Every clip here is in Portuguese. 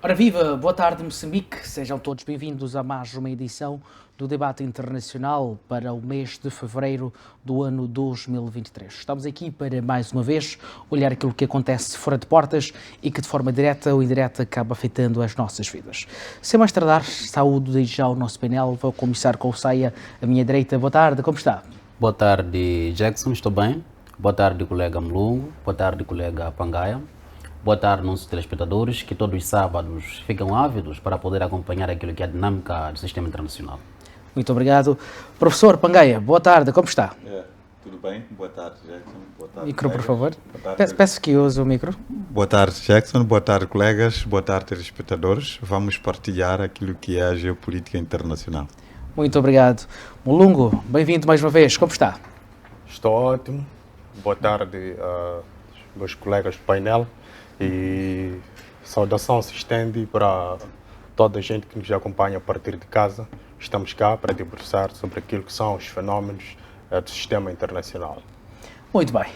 Ora viva, boa tarde Moçambique, sejam todos bem-vindos a mais uma edição do debate internacional para o mês de fevereiro do ano 2023. Estamos aqui para, mais uma vez, olhar aquilo que acontece fora de portas e que de forma direta ou indireta acaba afetando as nossas vidas. Sem mais tardar, saúdo desde já o nosso painel, vou começar com o Saia à minha direita. Boa tarde, como está? Boa tarde, Jackson, estou bem. Boa tarde, colega Mlungu. Boa tarde, colega Pangaia. Boa tarde, nossos telespectadores, que todos os sábados ficam ávidos para poder acompanhar aquilo que é a dinâmica do sistema internacional. Muito obrigado. Professor Pangaia, boa tarde, como está? Tudo bem? Boa tarde, Jackson. Boa tarde, Micro, por colegas. favor. Peço que use o micro. Boa tarde, Jackson. Boa tarde, colegas. Boa tarde, telespectadores. Vamos partilhar aquilo que é a geopolítica internacional. Muito obrigado. Mulungu, bem-vindo mais uma vez, como está? Estou ótimo. Boa tarde aos meus colegas do painel e saudação se estende para toda a gente que nos acompanha a partir de casa. Estamos cá para debruçar sobre aquilo que são os fenómenos do sistema internacional. Muito bem,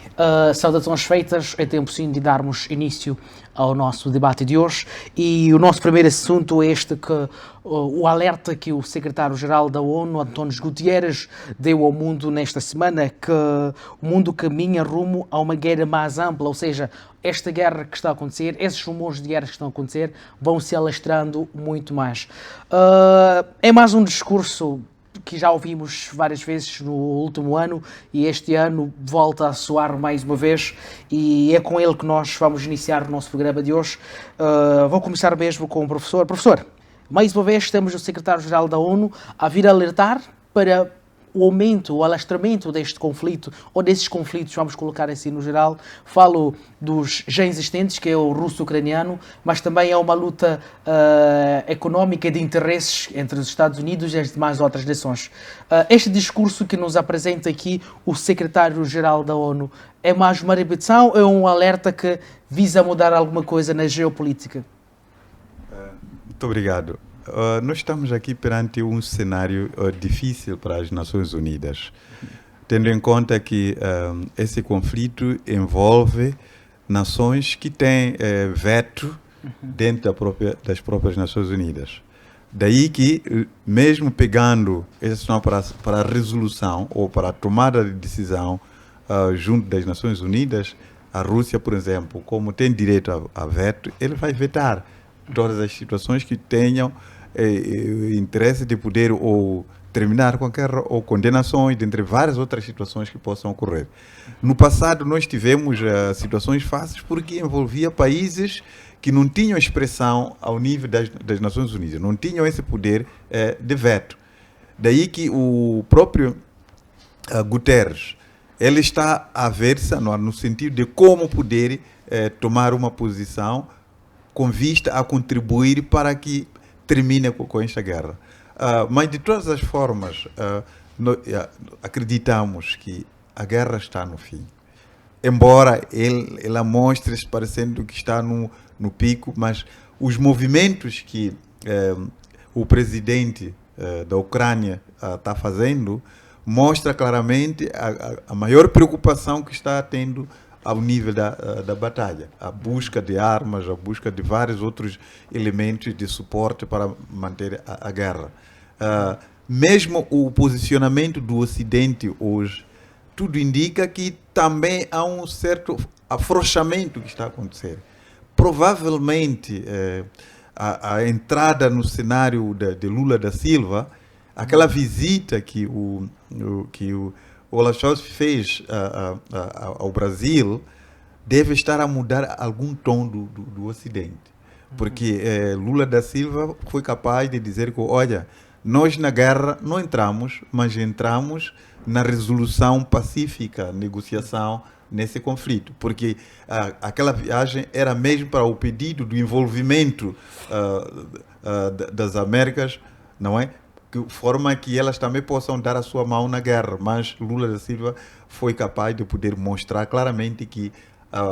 saudações feitas, é tempo sim de darmos início ao nosso debate de hoje e o nosso primeiro assunto é este que o alerta que o secretário-geral da ONU, António Guterres, deu ao mundo nesta semana, que o mundo caminha rumo a uma guerra mais ampla, ou seja, esta guerra que está a acontecer, esses rumores de guerra que estão a acontecer, vão se alastrando muito mais. É mais um discurso que já ouvimos várias vezes no último ano e este ano volta a soar mais uma vez e é com ele que nós vamos iniciar o nosso programa de hoje. Vou começar mesmo com o professor. Professor, mais uma vez temos o secretário-geral da ONU a vir alertar para o aumento, o alastramento deste conflito, ou desses conflitos, vamos colocar assim no geral. Falo dos já existentes, que é o russo-ucraniano, mas também é uma luta económica de interesses entre os Estados Unidos e as demais outras nações. Este discurso que nos apresenta aqui o secretário-geral da ONU é mais uma repetição ou é um alerta que visa mudar alguma coisa na geopolítica? Muito obrigado. Nós estamos aqui perante um cenário difícil para as Nações Unidas, tendo em conta que esse conflito envolve nações que têm veto dentro das próprias Nações Unidas. Daí que, mesmo pegando essa questão para a resolução ou para a tomada de decisão junto das Nações Unidas, a Rússia, por exemplo, como tem direito a veto, ele vai vetar todas as situações que tenham interesse de poder ou terminar com a guerra ou condenações, dentre várias outras situações que possam ocorrer. No passado nós tivemos situações fáceis porque envolvia países que não tinham expressão ao nível das Nações Unidas, não tinham esse poder de veto. Daí que o próprio Guterres, ele está a ver-se no sentido de como poder tomar uma posição com vista a contribuir para que termine com esta guerra. Mas de todas as formas, acreditamos que a guerra está no fim. Embora ela mostre-se parecendo que está no pico, mas os movimentos que o presidente da Ucrânia está fazendo mostra claramente a maior preocupação que está tendo ao nível da batalha, a busca de armas, a busca de vários outros elementos de suporte para manter a guerra. Mesmo o posicionamento do Ocidente hoje, tudo indica que também há um certo afrouxamento que está a acontecer. Provavelmente, a entrada no cenário de Lula da Silva, aquela visita que o Olaf Scholz fez ao Brasil, deve estar a mudar algum tom do Ocidente. Porque Lula da Silva foi capaz de dizer que, olha, nós na guerra não entramos, mas entramos na resolução pacífica, negociação nesse conflito. Porque aquela viagem era mesmo para o pedido do envolvimento das Américas, não é? De forma que elas também possam dar a sua mão na guerra. Mas Lula da Silva foi capaz de poder mostrar claramente que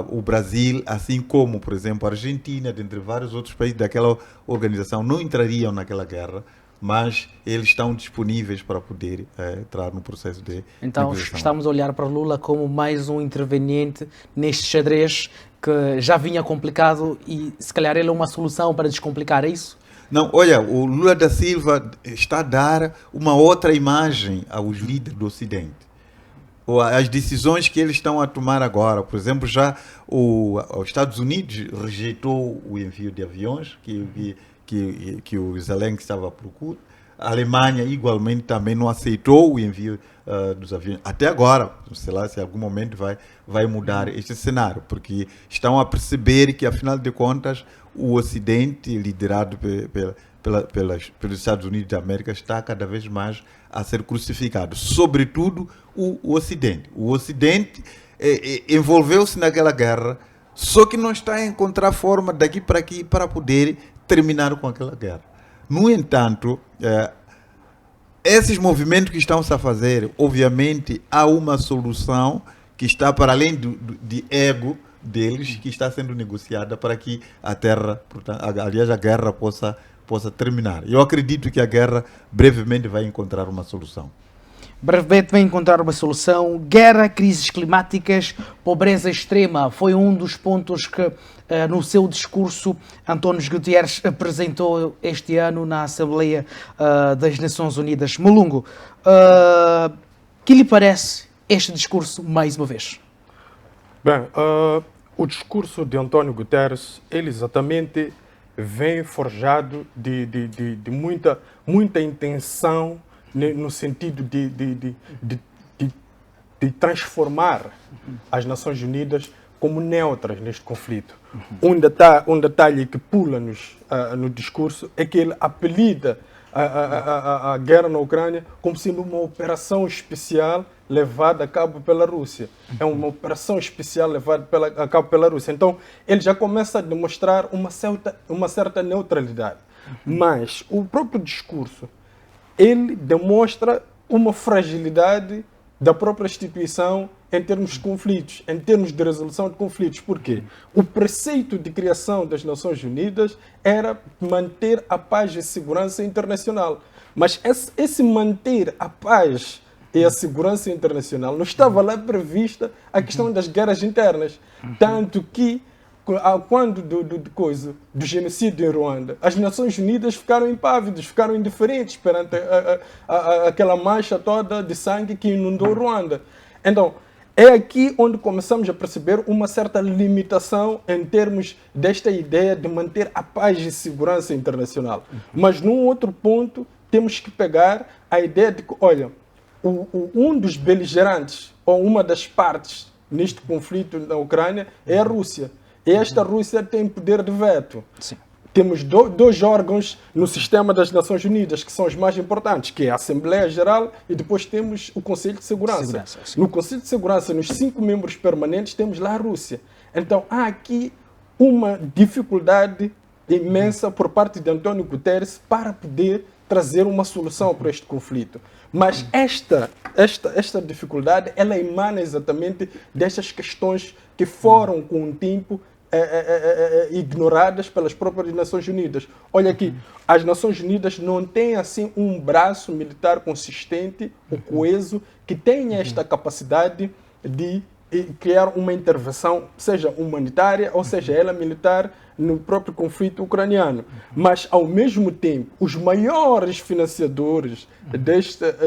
o Brasil, assim como, por exemplo, a Argentina, dentre vários outros países daquela organização, não entrariam naquela guerra, mas eles estão disponíveis para poder entrar no processo de Então negociação. estamos a olhar para Lula como mais um interveniente neste xadrez que já vinha complicado e se calhar ele é uma solução para descomplicar, é isso? Não, olha, o Lula da Silva está a dar uma outra imagem aos líderes do Ocidente. As decisões que eles estão a tomar agora, por exemplo, já os Estados Unidos rejeitou o envio de aviões que o Zelensky estava à procura. A Alemanha, igualmente, também não aceitou o envio dos aviões. Até agora, sei lá se em algum momento vai mudar este cenário, porque estão a perceber que, afinal de contas, o Ocidente, liderado pelos Estados Unidos da América, está cada vez mais a ser crucificado. Sobretudo o Ocidente. O Ocidente envolveu-se naquela guerra, só que não está a encontrar forma daqui para aqui para poder terminar com aquela guerra. No entanto, esses movimentos que estão-se a fazer, obviamente, há uma solução que está para além de ego deles, que está sendo negociada para que a terra, portanto, aliás, a guerra possa terminar. Eu acredito que a guerra brevemente vai encontrar uma solução. Brevemente vai encontrar uma solução. Guerra, crises climáticas, pobreza extrema foi um dos pontos que no seu discurso António Guterres apresentou este ano na Assembleia das Nações Unidas. Malungo, que lhe parece este discurso mais uma vez? Bem, o discurso de António Guterres, ele exatamente vem forjado de muita intenção no sentido de transformar as Nações Unidas como neutras neste conflito. Um detalhe que pula-nos no discurso é que ele apelida a guerra na Ucrânia como sendo uma operação especial levada a cabo pela Rússia. É uma operação especial levada a cabo pela Rússia. Então, ele já começa a demonstrar uma certa neutralidade. Mas o próprio discurso, ele demonstra uma fragilidade da própria instituição em termos de conflitos, em termos de resolução de conflitos. Por quê? O preceito de criação das Nações Unidas era manter a paz e a segurança internacional. Mas esse manter a paz e a segurança internacional não estava lá prevista a questão das guerras internas. Tanto que, quando do genocídio em Ruanda, as Nações Unidas ficaram impávidas, ficaram indiferentes perante aquela mancha toda de sangue que inundou Ruanda. Então, é aqui onde começamos a perceber uma certa limitação em termos desta ideia de manter a paz e segurança internacional. Mas num outro ponto, temos que pegar a ideia de que, olha, um dos beligerantes, ou uma das partes neste conflito na Ucrânia, é a Rússia. E esta Rússia tem poder de veto. Sim. Temos dois órgãos no sistema das Nações Unidas, que são os mais importantes, que é a Assembleia Geral e depois temos o Conselho de Segurança. No Conselho de Segurança, nos 5 membros permanentes, temos lá a Rússia. Então, há aqui uma dificuldade imensa por parte de António Guterres para poder trazer uma solução para este conflito. Mas esta dificuldade, ela emana exatamente destas questões que foram, com o tempo, ignoradas pelas próprias Nações Unidas. Olha aqui, as Nações Unidas não têm assim um braço militar consistente ou coeso que tenha esta capacidade de criar uma intervenção, seja humanitária ou seja ela militar, no próprio conflito ucraniano. Mas, ao mesmo tempo, os maiores financiadores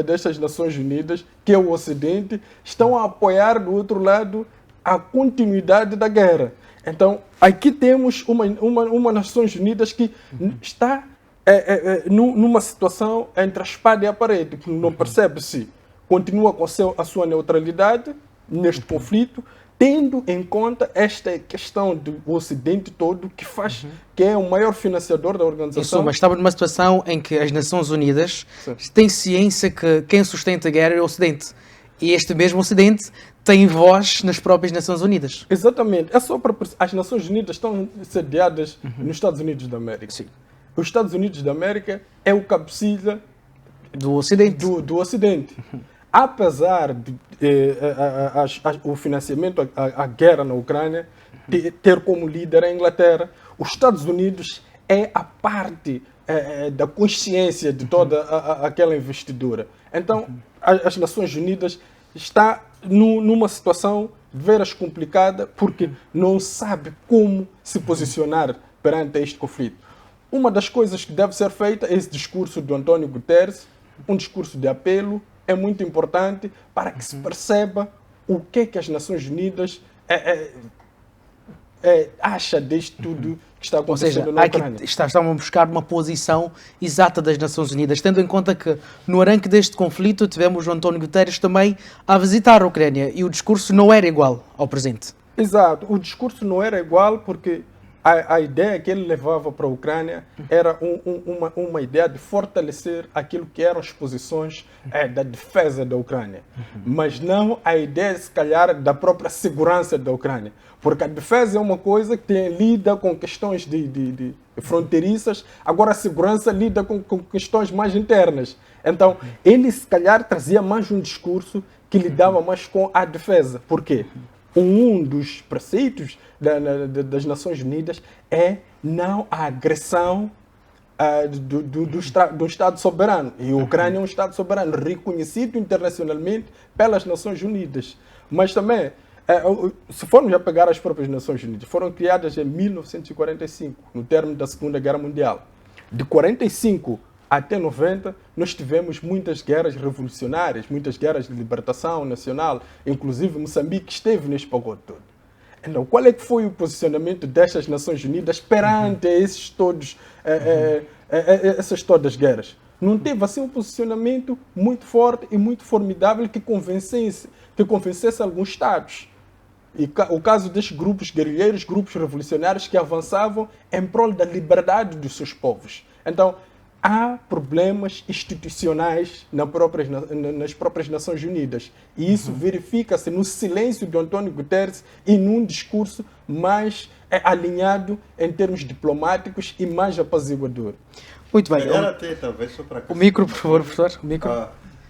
destas Nações Unidas, que é o Ocidente, estão a apoiar, do outro lado, a continuidade da guerra. Então, aqui temos uma Nações Unidas que está numa situação entre a espada e a parede, que não percebe se continua com a sua neutralidade neste conflito, tendo em conta esta questão do Ocidente todo, que é o maior financiador da organização. Isso, mas estamos numa situação em que as Nações Unidas têm ciência que quem sustenta a guerra é o Ocidente. E este mesmo Ocidente tem voz nas próprias Nações Unidas. Exatamente. É só para as Nações Unidas estão sediadas nos Estados Unidos da América. Sim. Os Estados Unidos da América é o cabecilha do Ocidente. Do Ocidente. Apesar de o financiamento à guerra na Ucrânia ter como líder a Inglaterra, os Estados Unidos é a parte da consciência de toda aquela investidura. Então, as Nações Unidas está numa situação veras complicada porque não sabe como se posicionar perante este conflito. Uma das coisas que deve ser feita é esse discurso do António Guterres, um discurso de apelo, é muito importante para que se perceba o que é que as Nações Unidas acha disto tudo que está Ou seja, acontecendo na Ucrânia. estão a buscar uma posição exata das Nações Unidas, tendo em conta que no arranque deste conflito tivemos o António Guterres também a visitar a Ucrânia e o discurso não era igual ao presente. Exato, o discurso não era igual porque a ideia que ele levava para a Ucrânia era uma ideia de fortalecer aquilo que eram as posições da defesa da Ucrânia, mas não a ideia, se calhar, da própria segurança da Ucrânia. Porque a defesa é uma coisa que lida com questões de fronteiriças, agora a segurança lida com questões mais internas. Então, ele, se calhar, trazia mais um discurso que lidava mais com a defesa. Por quê? Um dos preceitos das Nações Unidas é não a agressão do Estado soberano. E a Ucrânia é um Estado soberano reconhecido internacionalmente pelas Nações Unidas. Mas também, se formos a pegar as próprias Nações Unidas, foram criadas em 1945, no término da Segunda Guerra Mundial. De 45 até 90, nós tivemos muitas guerras revolucionárias, muitas guerras de libertação nacional, inclusive Moçambique esteve neste pacote todo. Então, qual é que foi o posicionamento destas Nações Unidas perante esses todos, essas todas as guerras? Não teve assim um posicionamento muito forte e muito formidável que convencesse alguns Estados. E o caso destes grupos guerrilheiros, grupos revolucionários que avançavam em prol da liberdade dos seus povos. Então, há problemas institucionais nas próprias Nações Unidas. E isso verifica-se no silêncio de António Guterres e num discurso mais alinhado em termos diplomáticos e mais apaziguador. Muito bem. Talvez só para O micro, por favor, professor. O micro.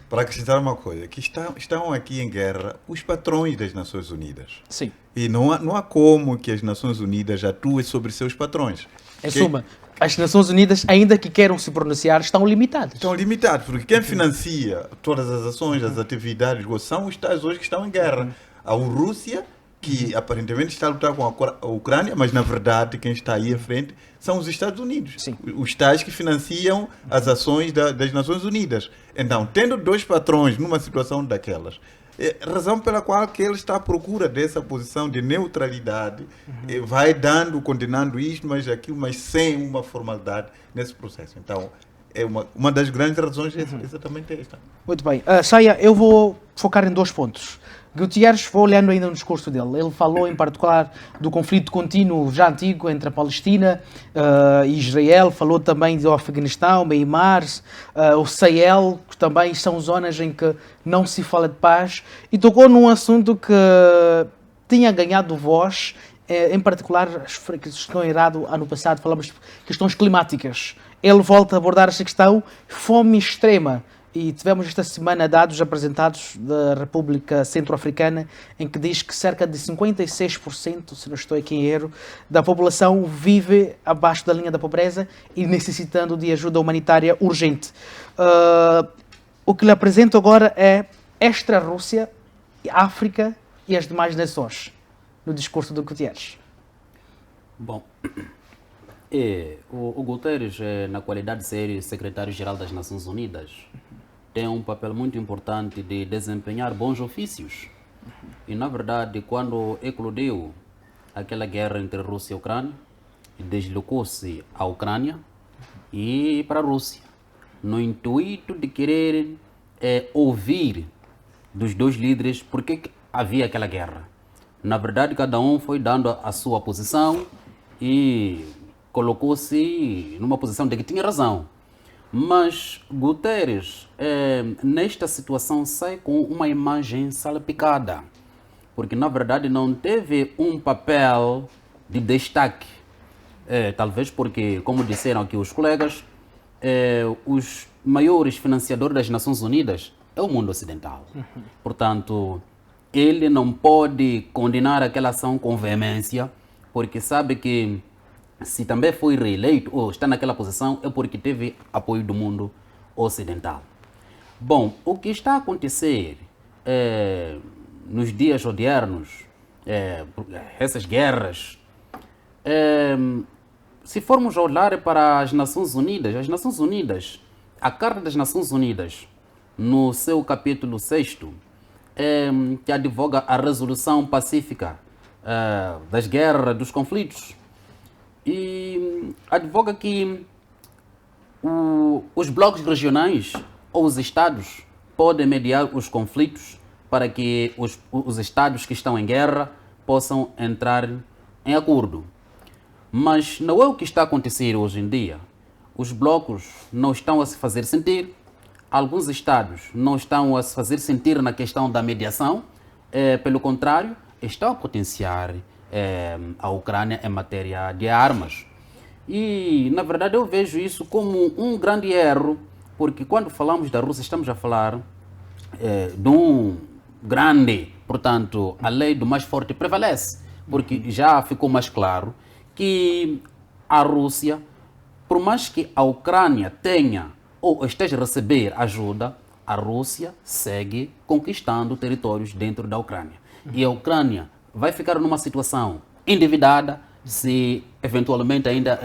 Para acrescentar uma coisa, que estão aqui em guerra os patrões das Nações Unidas. Sim. E não há como que as Nações Unidas atuem sobre seus patrões. Em suma, as Nações Unidas, ainda que queiram se pronunciar, estão limitadas. Estão limitados, porque quem financia todas as ações, as atividades, são os Estados hoje que estão em guerra. A Rússia, que aparentemente está a lutar com a Ucrânia, mas na verdade quem está aí à frente são os Estados Unidos. Sim. Os tais que financiam as ações das Nações Unidas. Então, tendo dois patrões numa situação daquelas, razão pela qual que ele está à procura dessa posição de neutralidade, vai condenando isto, mas aquilo, mas sem uma formalidade nesse processo. Então, é uma das grandes razões é exatamente esta. Muito bem. Saia, eu vou focar em 2 pontos. Gutierrez, vou olhando ainda no discurso dele. Ele falou em particular do conflito contínuo já antigo entre a Palestina e Israel, falou também do Afeganistão, Myanmar, o Sahel, que também são zonas em que não se fala de paz, e tocou num assunto que tinha ganhado voz, em particular as que tinham irado ano passado, falamos de questões climáticas. Ele volta a abordar esta questão, fome extrema. E tivemos esta semana dados apresentados da República Centro-Africana em que diz que cerca de 56%, se não estou aqui em erro, da população vive abaixo da linha da pobreza e necessitando de ajuda humanitária urgente. O que lhe apresento agora é extra-Rússia, África e as demais nações, no discurso do Gutierrez. Bom, o Guterres, na qualidade de ser secretário-geral das Nações Unidas, tem um papel muito importante de desempenhar bons ofícios. E, na verdade, quando eclodiu aquela guerra entre Rússia e Ucrânia, deslocou-se à Ucrânia e para a Rússia, no intuito de querer ouvir dos dois líderes por que havia aquela guerra. Na verdade, cada um foi dando a sua posição e colocou-se numa posição de que tinha razão. Mas Guterres, nesta situação, sai com uma imagem salpicada, porque na verdade não teve um papel de destaque. Talvez porque, como disseram aqui os colegas, os maiores financiadores das Nações Unidas é o mundo ocidental. Portanto, ele não pode condenar aquela ação com veemência, porque sabe que se também foi reeleito ou está naquela posição, é porque teve apoio do mundo ocidental. Bom, o que está a acontecer nos dias odiernos, essas guerras, se formos olhar para as Nações Unidas, a Carta das Nações Unidas, no seu capítulo 6º, que advoga a resolução pacífica das guerras, dos conflitos, e advoga que os blocos regionais ou os estados podem mediar os conflitos para que os estados que estão em guerra possam entrar em acordo. Mas não é o que está a acontecer hoje em dia. Os blocos não estão a se fazer sentir, alguns estados não estão a se fazer sentir na questão da mediação, pelo contrário, estão a potenciar a Ucrânia em matéria de armas. E, na verdade, eu vejo isso como um grande erro, porque quando falamos da Rússia, estamos a falar de um grande, portanto, a lei do mais forte prevalece, porque já ficou mais claro que a Rússia, por mais que a Ucrânia tenha ou esteja a receber ajuda, a Rússia segue conquistando territórios dentro da Ucrânia. E a Ucrânia vai ficar numa situação endividada se eventualmente ainda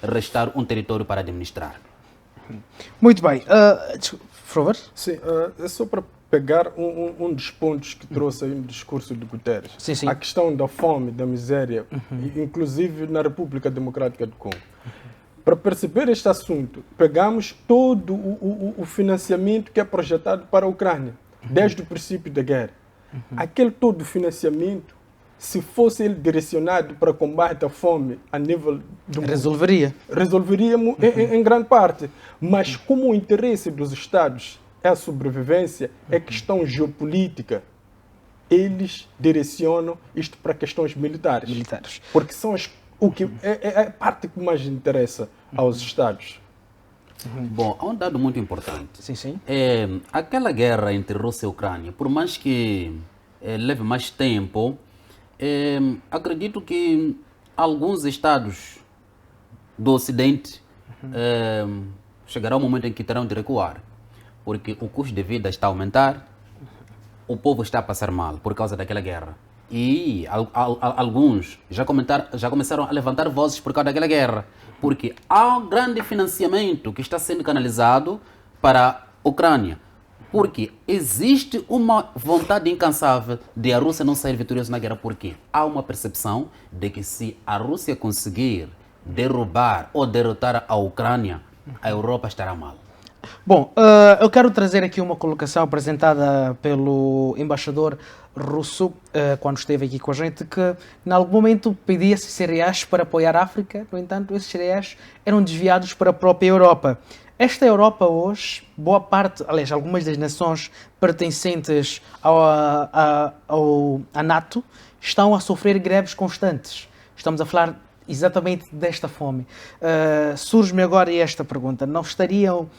restar um território para administrar. Muito bem. Por favor. Sim, é só para pegar um dos pontos que trouxe aí no discurso de Guterres. Sim, sim. A questão da fome, da miséria, inclusive na República Democrática do Congo. Para perceber este assunto, pegamos todo o financiamento que é projetado para a Ucrânia, desde o princípio da guerra. Aquele todo financiamento, se fosse ele direcionado para combate à fome a nível do mundo, resolveria em grande parte. Mas como o interesse dos Estados é a sobrevivência, é questão geopolítica, eles direcionam isto para questões militares. Porque são o que é a parte que mais interessa aos Estados. Bom, há um dado muito importante. Sim. Aquela guerra entre Rússia e Ucrânia, por mais que leve mais tempo, acredito que alguns estados do Ocidente chegará um momento em que terão de recuar, porque o custo de vida está a aumentar, o povo está a passar mal por causa daquela guerra. E alguns já começaram a levantar vozes por causa daquela guerra, porque há um grande financiamento que está sendo canalizado para a Ucrânia, porque existe uma vontade incansável de a Rússia não sair vitoriosa na guerra, porque há uma percepção de que se a Rússia conseguir derrubar ou derrotar a Ucrânia, a Europa estará mal. Bom, eu quero trazer aqui uma colocação apresentada pelo embaixador russo, quando esteve aqui com a gente, que em algum momento pedia-se cereais para apoiar a África, no entanto, esses cereais eram desviados para a própria Europa. Esta Europa hoje, boa parte, aliás, algumas das nações pertencentes à NATO estão a sofrer greves constantes. Estamos a falar exatamente desta fome. Surge-me agora esta pergunta. Não estariam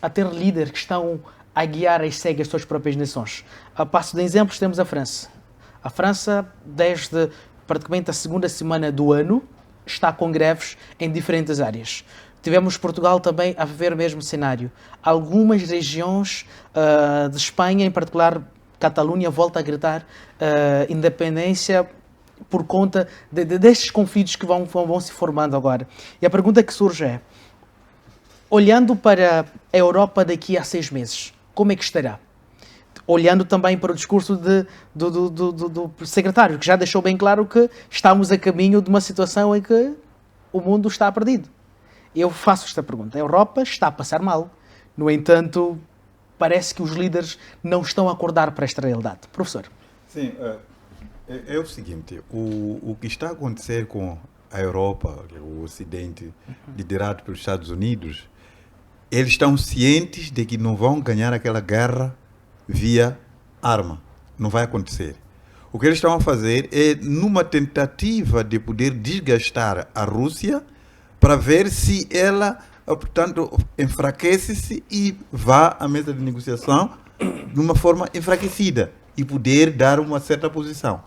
a ter líderes que estão a guiar as cegas das suas próprias nações? A passo de exemplos, temos a França. A França, desde praticamente a segunda semana do ano, está com greves em diferentes áreas. Tivemos Portugal também a viver o mesmo cenário. Algumas regiões de Espanha, em particular Catalunha, volta a gritar independência por conta destes conflitos que vão se formando agora. E a pergunta que surge é, olhando para a Europa daqui a 6 meses, como é que estará? Olhando também para o discurso do secretário, que já deixou bem claro que estamos a caminho de uma situação em que o mundo está perdido. Eu faço esta pergunta. A Europa está a passar mal. No entanto, parece que os líderes não estão a acordar para esta realidade. Professor. Sim, é o seguinte, o que está a acontecer com a Europa, o Ocidente, liderado pelos Estados Unidos, eles estão cientes de que não vão ganhar aquela guerra via arma. Não vai acontecer. O que eles estão a fazer é numa tentativa de poder desgastar a Rússia para ver se ela, portanto, enfraquece-se e vá à mesa de negociação de uma forma enfraquecida e poder dar uma certa posição.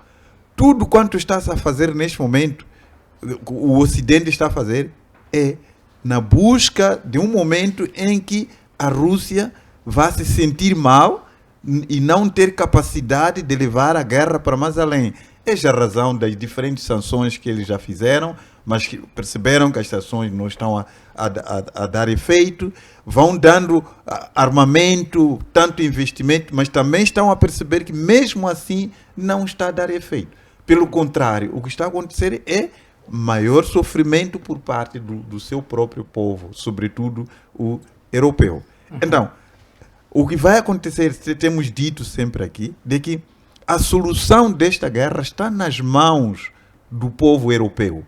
Tudo quanto está-se a fazer neste momento o Ocidente está a fazer é na busca de um momento em que a Rússia vai se sentir mal e não ter capacidade de levar a guerra para mais além. Esta é a razão das diferentes sanções que eles já fizeram, mas que perceberam que as sanções não estão a dar efeito, vão dando armamento, tanto investimento, mas também estão a perceber que mesmo assim não está a dar efeito. Pelo contrário, o que está a acontecer é maior sofrimento por parte do seu próprio povo, sobretudo o europeu. Então, o que vai acontecer, temos dito sempre aqui, de que a solução desta guerra está nas mãos do povo europeu.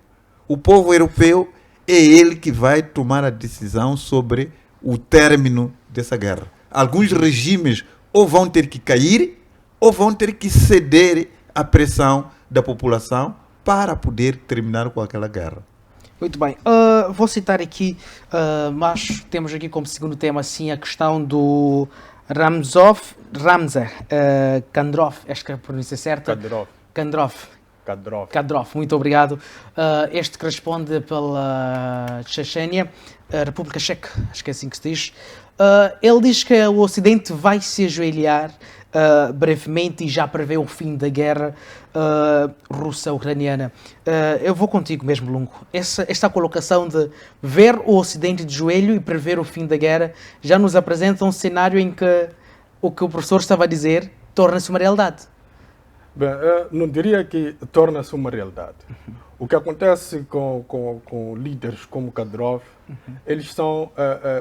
O povo europeu é ele que vai tomar a decisão sobre o término dessa guerra. Alguns regimes ou vão ter que cair ou vão ter que ceder à pressão da população para poder terminar com aquela guerra. Muito bem. Vou citar aqui, mas temos aqui como segundo tema assim, a questão do Ramzan Kadyrov, acho que é a pronúncia certa. Kadyrov, muito obrigado. Este que responde pela Chechênia, a República Checa, acho que é assim que se diz. Ele diz que o Ocidente vai se ajoelhar brevemente e já prevê o fim da guerra russa-ucraniana. Eu vou contigo mesmo, Lungo. Esta colocação de ver o Ocidente de joelho e prever o fim da guerra já nos apresenta um cenário em que o que o professor estava a dizer torna-se uma realidade. Bem, não diria que torna-se uma realidade. O que acontece com líderes como Kadyrov, eles são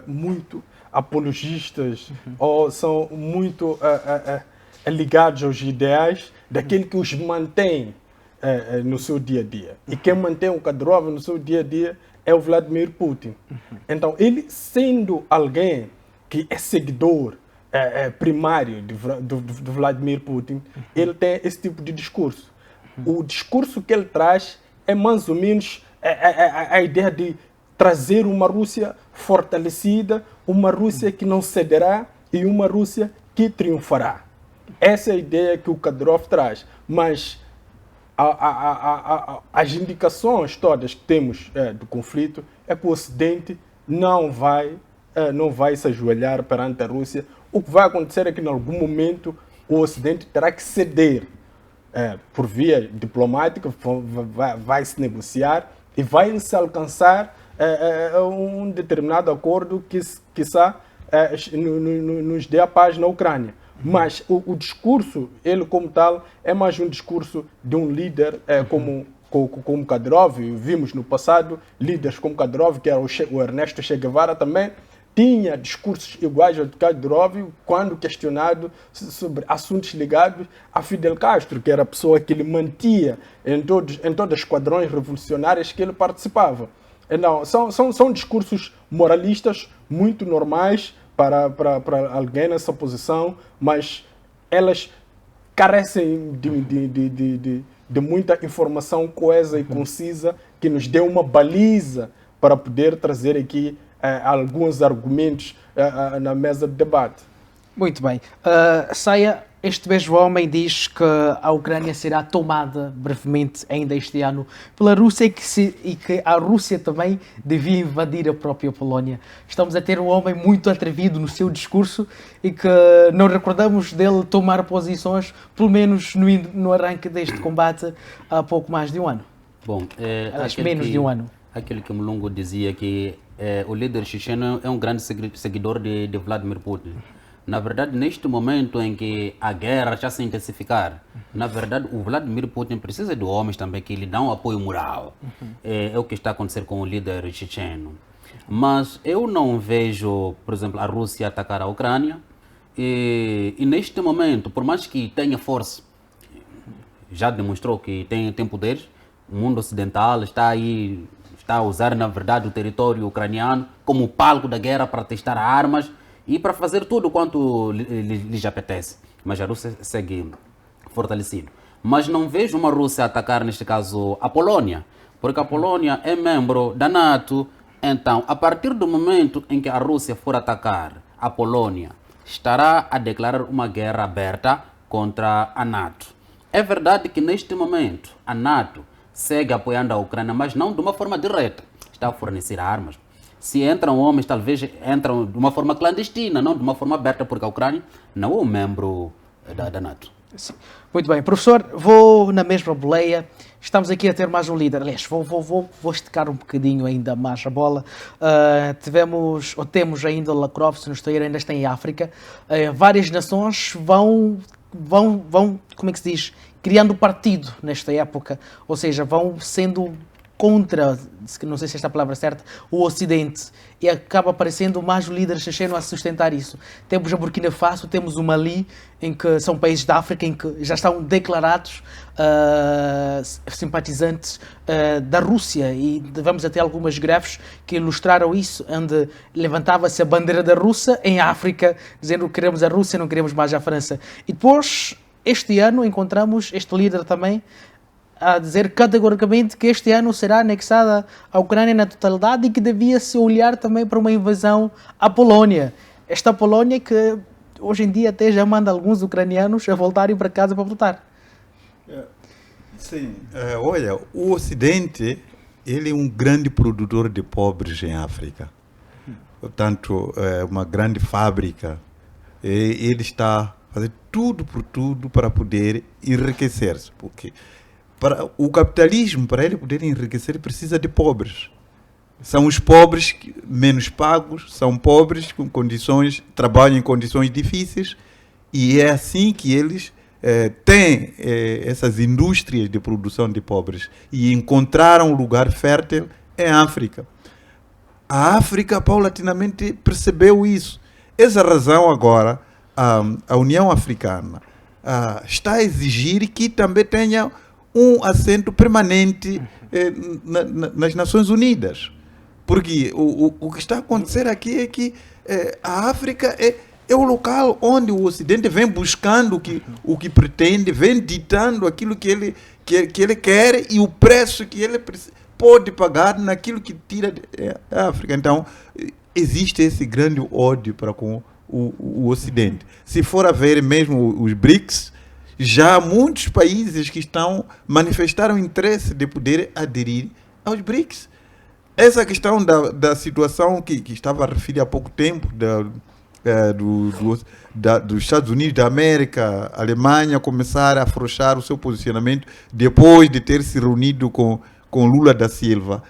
muito apologistas ou são muito ligados aos ideais daquele que os mantém no seu dia a dia. E quem mantém o Kadyrov no seu dia a dia é o Vladimir Putin. Então, ele sendo alguém que é seguidor primário do Vladimir Putin, ele tem esse tipo de discurso. O discurso que ele traz é mais ou menos a ideia de trazer uma Rússia fortalecida, uma Rússia que não cederá e uma Rússia que triunfará. Essa é a ideia que o Kadyrov traz. Mas as indicações todas que temos do conflito é que o Ocidente não vai se ajoelhar perante a Rússia. O que vai acontecer é que, em algum momento, o Ocidente terá que ceder por via diplomática, vai se negociar e vai se alcançar um determinado acordo que quiçá nos dê a paz na Ucrânia. Mas o discurso, ele como tal, é mais um discurso de um líder como Kadyrov. Vimos no passado líderes como Kadyrov, que era o Ernesto Che Guevara também, tinha discursos iguais ao de Kadyrov quando questionado sobre assuntos ligados a Fidel Castro, que era a pessoa que ele mantia em todos os esquadrões revolucionários que ele participava. Então, são discursos moralistas muito normais para alguém nessa posição, mas elas carecem de muita informação coesa e concisa que nos dê uma baliza para poder trazer aqui alguns argumentos na mesa de debate. Muito bem. Saia, este mesmo homem diz que a Ucrânia será tomada brevemente ainda este ano pela Rússia e que a Rússia também devia invadir a própria Polónia. Estamos a ter um homem muito atrevido no seu discurso e que não recordamos dele tomar posições, pelo menos no arranque deste combate, há pouco mais de um ano. Bom, acho menos de um ano. Aquele que Mlungu dizia que o líder checheno é um grande seguidor de Vladimir Putin. Na verdade, neste momento em que a guerra já se intensificar, na verdade, o Vladimir Putin precisa de homens também que lhe dão apoio moral. É o que está acontecendo com o líder checheno. Mas eu não vejo, por exemplo, a Rússia atacar a Ucrânia. E neste momento, por mais que tenha força, já demonstrou que tem poderes, o mundo ocidental está a usar, na verdade, o território ucraniano como palco da guerra para testar armas e para fazer tudo quanto lhes apetece. Mas a Rússia segue fortalecida. Mas não vejo uma Rússia atacar, neste caso, a Polônia, porque a Polônia é membro da NATO. Então, a partir do momento em que a Rússia for atacar a Polônia, estará a declarar uma guerra aberta contra a NATO. É verdade que, neste momento, a NATO segue apoiando a Ucrânia, mas não de uma forma direta. Está a fornecer armas. Se entram homens, talvez entram de uma forma clandestina, não de uma forma aberta, porque a Ucrânia não é um membro da NATO. Sim. Muito bem, professor, vou na mesma boleia. Estamos aqui a ter mais um líder. Aliás, vou esticar um bocadinho ainda mais a bola. Temos ainda Lavrov, se não estou a ir, ainda está em África. Várias nações vão, como é que se diz, criando partido nesta época. Ou seja, vão sendo contra, não sei se esta é a palavra certa, o Ocidente, e acaba aparecendo mais o líder checheno a sustentar isso. Temos a Burkina Faso, temos o Mali, em que são países da África em que já estão declarados simpatizantes da Rússia, e tivemos até algumas greves que ilustraram isso, onde levantava-se a bandeira da Rússia em África, dizendo que queremos a Rússia, não queremos mais a França. E depois, este ano, encontramos este líder também a dizer categoricamente que este ano será anexada a Ucrânia na totalidade e que devia-se olhar também para uma invasão à Polónia. Esta Polónia que hoje em dia até já manda alguns ucranianos a voltarem para casa para votar. Sim, olha, o Ocidente, ele é um grande produtor de pobres em África. Portanto, é uma grande fábrica. Ele está fazendo tudo por tudo para poder enriquecer-se, porque para o capitalismo, para ele poder enriquecer, ele precisa de pobres. São os pobres menos pagos, são pobres com condições, trabalham em condições difíceis, e é assim que eles têm essas indústrias de produção de pobres, e encontraram um lugar fértil em África. A África paulatinamente percebeu isso. Essa razão agora, a União Africana está a exigir que também tenha um assento permanente nas Nações Unidas. Porque o que está a acontecer aqui é que a África é o local onde o Ocidente vem buscando o que pretende, vem ditando aquilo que ele quer e o preço que ele pode pagar naquilo que tira da África. Então, existe esse grande ódio para com o Ocidente. Se for a ver mesmo os BRICS, já há muitos países que manifestaram interesse de poder aderir aos BRICS. Essa questão da situação que estava a referir há pouco tempo, dos Estados Unidos da América, a Alemanha começar a afrouxar o seu posicionamento depois de ter se reunido com Lula da Silva,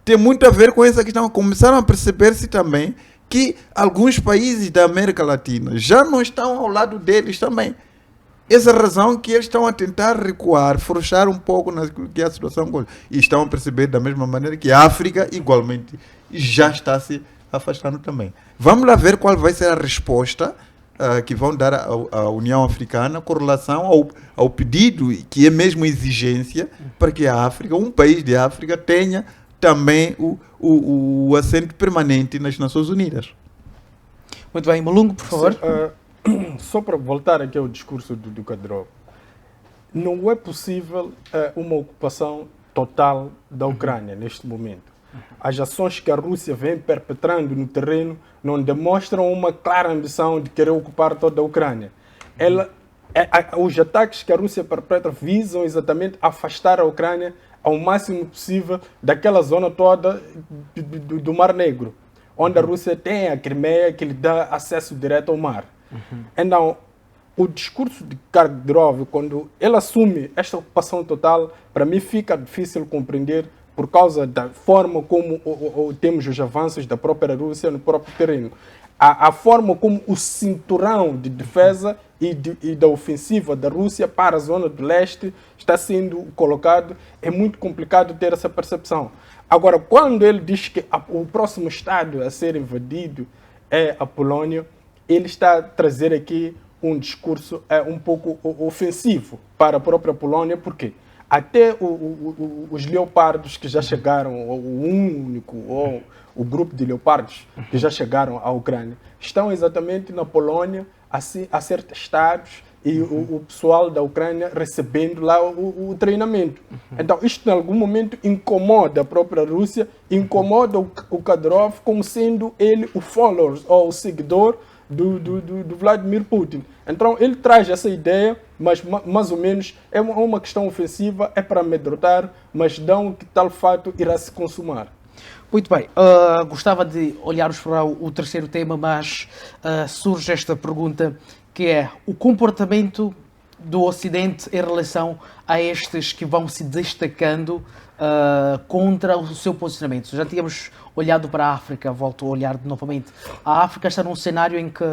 tem muito a ver com essa questão. Começaram a perceber-se também que alguns países da América Latina já não estão ao lado deles também. Essa razão que eles estão a tentar recuar, afrouxar um pouco naquilo que é a situação. E estão a perceber da mesma maneira que a África, igualmente, já está se afastando também. Vamos lá ver qual vai ser a resposta que vão dar à União Africana com relação ao pedido, que é mesmo exigência, para que a África, um país de África, tenha também o assento permanente nas Nações Unidas. Muito bem, Malungo, por favor. Só para voltar aqui ao discurso do Kadyrov, não é possível uma ocupação total da Ucrânia neste momento. As ações que a Rússia vem perpetrando no terreno não demonstram uma clara ambição de querer ocupar toda a Ucrânia. Os ataques que a Rússia perpetra visam exatamente afastar a Ucrânia ao máximo possível daquela zona toda do Mar Negro, onde a Rússia tem a Crimeia, que lhe dá acesso direto ao mar. Então, o discurso de Kadyrov, quando ele assume esta ocupação total, para mim fica difícil compreender por causa da forma como temos os avanços da própria Rússia no próprio terreno. A forma como o cinturão de defesa e da ofensiva da Rússia para a zona do leste está sendo colocado, é muito complicado ter essa percepção. Agora, quando ele diz que o próximo estado a ser invadido é a Polônia, ele está a trazer aqui um discurso um pouco ofensivo para a própria Polônia, porque até os leopardos que já chegaram, ou o grupo de leopardos que já chegaram à Ucrânia, estão exatamente na Polônia a ser testados e o pessoal da Ucrânia recebendo lá o treinamento. Então, isto em algum momento incomoda a própria Rússia, incomoda o Kadyrov como sendo ele o follower ou o seguidor do Vladimir Putin. Então ele traz essa ideia, mas mais ou menos é uma questão ofensiva, é para amedrontar, mas não que tal fato irá se consumar. Muito bem, gostava de olharmos para o terceiro tema, mas surge esta pergunta, que é o comportamento do Ocidente em relação a estes que vão se destacando contra o seu posicionamento. Já tínhamos olhado para a África, volto a olhar novamente. A África está num cenário em que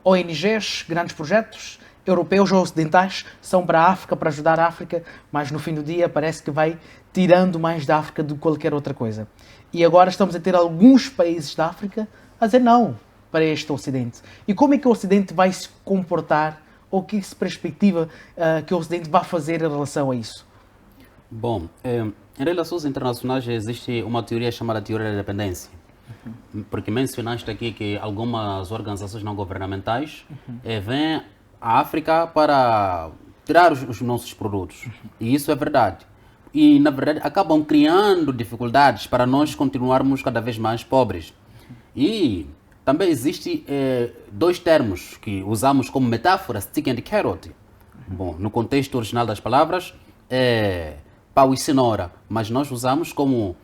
ONGs, grandes projetos, europeus ou ocidentais, são para a África, para ajudar a África, mas no fim do dia parece que vai tirando mais da África do que qualquer outra coisa. E agora estamos a ter alguns países da África a dizer não para este Ocidente. E como é que o Ocidente vai se comportar, ou que se perspectiva que o Ocidente vai fazer em relação a isso? Bom, em relações internacionais existe uma teoria chamada teoria da dependência. Porque mencionaste aqui que algumas organizações não governamentais vêm à África para tirar os nossos produtos. E isso é verdade. E, na verdade, acabam criando dificuldades para nós continuarmos cada vez mais pobres. E também existem dois termos que usamos como metáfora, stick and carrot. Bom, no contexto original das palavras, é pau e cenoura, mas nós usamos como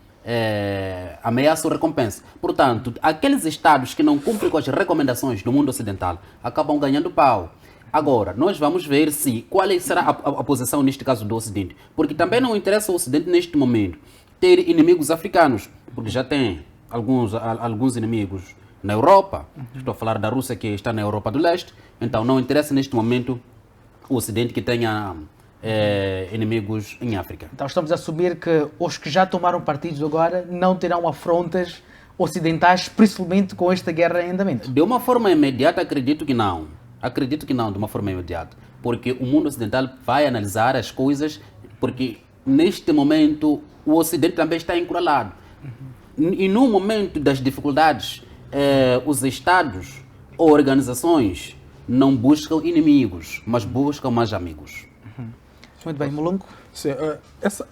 ameaça ou recompensa. Portanto, aqueles estados que não cumprem com as recomendações do mundo ocidental acabam ganhando pau. Agora, nós vamos ver qual será a posição neste caso do Ocidente. Porque também não interessa ao Ocidente neste momento ter inimigos africanos, porque já tem alguns inimigos na Europa. Estou a falar da Rússia, que está na Europa do Leste. Então não interessa neste momento o Ocidente que tenha inimigos em África. Então estamos a assumir que os que já tomaram partidos agora não terão afrontas ocidentais, principalmente com esta guerra em andamento. De uma forma imediata, acredito que não. Acredito que não, de uma forma imediata. Porque o mundo ocidental vai analisar as coisas, porque neste momento o Ocidente também está encurralado. E no momento das dificuldades, os Estados ou organizações não buscam inimigos, mas buscam mais amigos. Muito bem, Mulungu. Sim,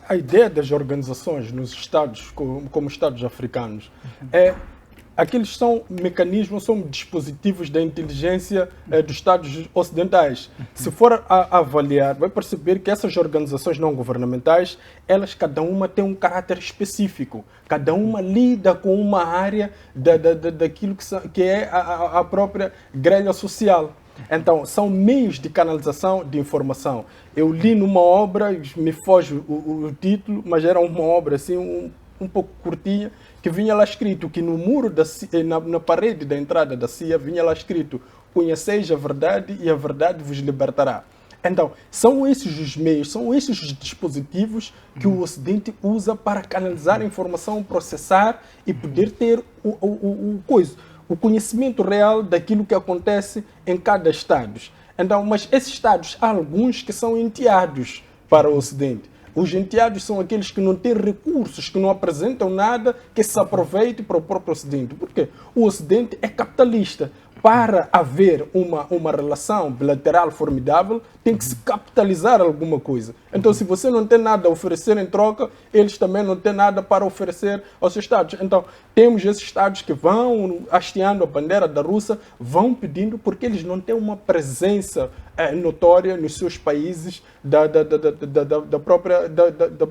a ideia das organizações nos Estados, como Estados africanos, aqueles são mecanismos, são dispositivos da inteligência dos Estados ocidentais. Se for a avaliar, vai perceber que essas organizações não governamentais, elas cada uma tem um caráter específico. Cada uma lida com uma área daquilo que é a própria grelha social. Então, são meios de canalização de informação. Eu li numa obra, me foge o título, mas era uma obra assim, um pouco curtinha, que vinha lá escrito que no muro, na parede da entrada da CIA, vinha lá escrito: conheceis a verdade e a verdade vos libertará. Então, são esses os meios, são esses os dispositivos que o Ocidente usa para canalizar a informação, processar e poder ter o conhecimento real daquilo que acontece em cada estado. Então, mas esses estados, há alguns que são enteados para o Ocidente. Os enteados são aqueles que não têm recursos, que não apresentam nada que se aproveite para o próprio Ocidente. Porque o Ocidente é capitalista. Para haver uma relação bilateral formidável, tem que se capitalizar alguma coisa. Então, se você não tem nada a oferecer em troca, eles também não têm nada para oferecer aos Estados. Então, temos esses Estados que vão hasteando a bandeira da Rússia, vão pedindo, porque eles não têm uma presença notória nos seus países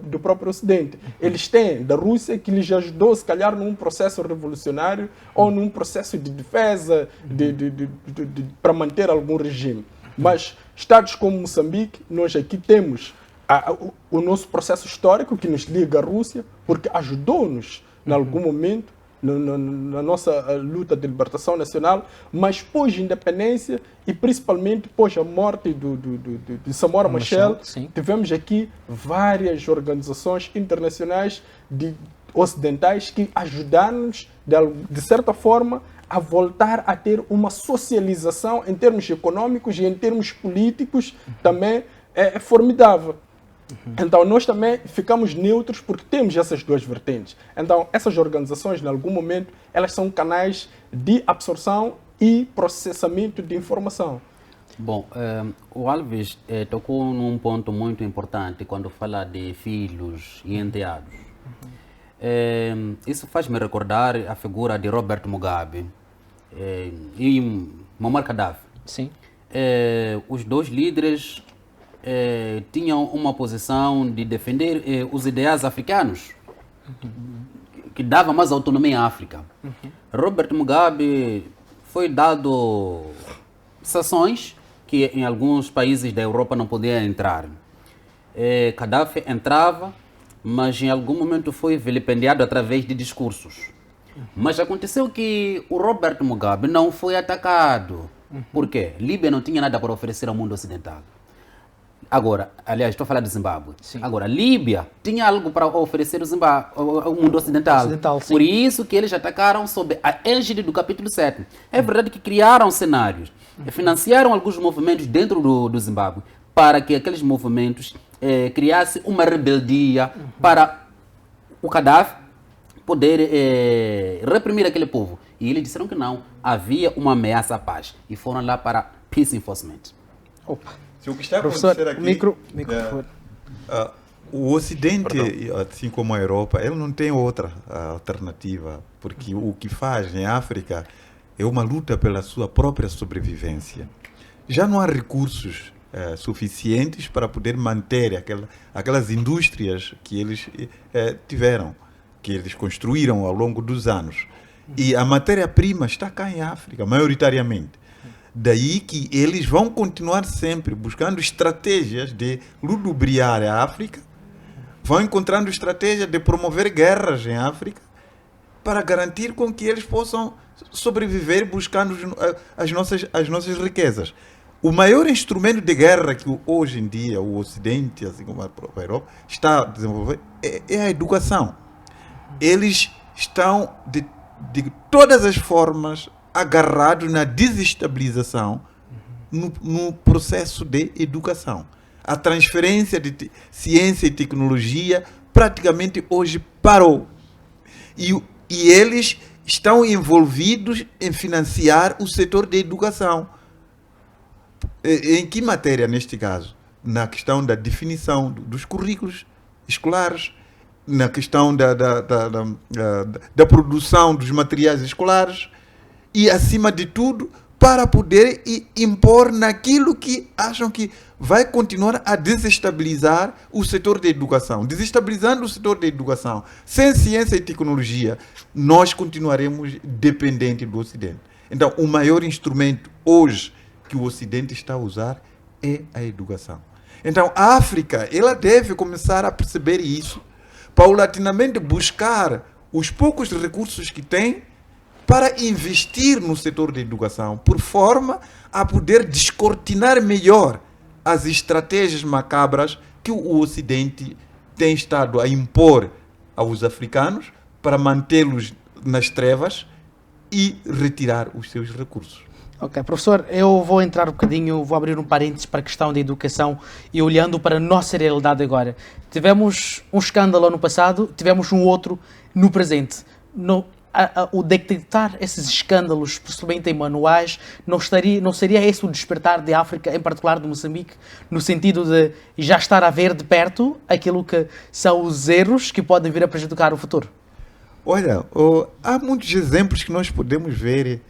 do próprio Ocidente. Eles têm da Rússia, que lhes ajudou, se calhar, num processo revolucionário ou num processo de defesa para manter algum regime. Mas estados como Moçambique, nós aqui temos o nosso processo histórico que nos liga à Rússia, porque ajudou-nos, em algum momento, na nossa luta de libertação nacional, mas pós-independência e principalmente pós a morte de Samora Machel, tivemos aqui várias organizações internacionais ocidentais que ajudaram-nos, de certa forma, a voltar a ter uma socialização em termos econômicos e em termos políticos também formidável. Então, nós também ficamos neutros porque temos essas duas vertentes. Então, essas organizações, em algum momento, elas são canais de absorção e processamento de informação. Bom, o Alves tocou num ponto muito importante quando fala de filhos e enteados. Isso faz-me recordar a figura de Robert Mugabe. E Muammar Gaddafi. Sim. Os dois líderes tinham uma posição de defender os ideais africanos, que dava mais autonomia à África. Robert Mugabe foi dado sanções que em alguns países da Europa não podia entrar. Gaddafi entrava, mas em algum momento foi vilipendiado através de discursos. Mas aconteceu que o Robert Mugabe não foi atacado. Por quê? Líbia não tinha nada para oferecer ao mundo ocidental. Agora, aliás, estou a falar de Zimbábue. Sim. Agora, Líbia tinha algo para oferecer ao mundo ocidental. Sim. Por isso que eles atacaram sob a égide do capítulo 7. É verdade que criaram cenários, financiaram alguns movimentos dentro do Zimbábue para que aqueles movimentos criassem uma rebeldia para o Gaddafi poder reprimir aquele povo. E eles disseram que não, havia uma ameaça à paz. E foram lá para Peace Enforcement. Opa. Se o que está a Professor, acontecer aqui, micro, por favor. O Ocidente, assim como a Europa, ele não tem outra alternativa, porque o que faz em África é uma luta pela sua própria sobrevivência. Já não há recursos suficientes para poder manter aquelas indústrias que eles tiveram, que eles construíram ao longo dos anos. E a matéria-prima está cá em África, maioritariamente. Daí que eles vão continuar sempre buscando estratégias de ludibriar a África, vão encontrando estratégias de promover guerras em África para garantir com que eles possam sobreviver buscando as nossas riquezas. O maior instrumento de guerra que hoje em dia o Ocidente, assim como a própria Europa, está a desenvolver é a educação. Eles estão de todas as formas agarrados na desestabilização no processo de educação. A transferência de ciência e tecnologia praticamente hoje parou. E eles estão envolvidos em financiar o setor de educação. Em que matéria, neste caso? Na questão da definição dos currículos escolares, na questão da produção dos materiais escolares e, acima de tudo, para poder impor naquilo que acham que vai continuar a desestabilizar o setor da educação. Desestabilizando o setor da educação, sem ciência e tecnologia, nós continuaremos dependentes do Ocidente. Então, o maior instrumento hoje que o Ocidente está a usar é a educação. Então, a África, ela deve começar a perceber isso, paulatinamente buscar os poucos recursos que tem para investir no setor da educação, por forma a poder descortinar melhor as estratégias macabras que o Ocidente tem estado a impor aos africanos para mantê-los nas trevas e retirar os seus recursos. Ok, professor, eu vou entrar um bocadinho, vou abrir um parênteses para a questão da educação e olhando para a nossa realidade agora. Tivemos um escândalo no passado, tivemos um outro no presente. O detectar esses escândalos, possivelmente em manuais, não seria esse o despertar de África, em particular de Moçambique, no sentido de já estar a ver de perto aquilo que são os erros que podem vir a prejudicar o futuro? Olha, há muitos exemplos que nós podemos ver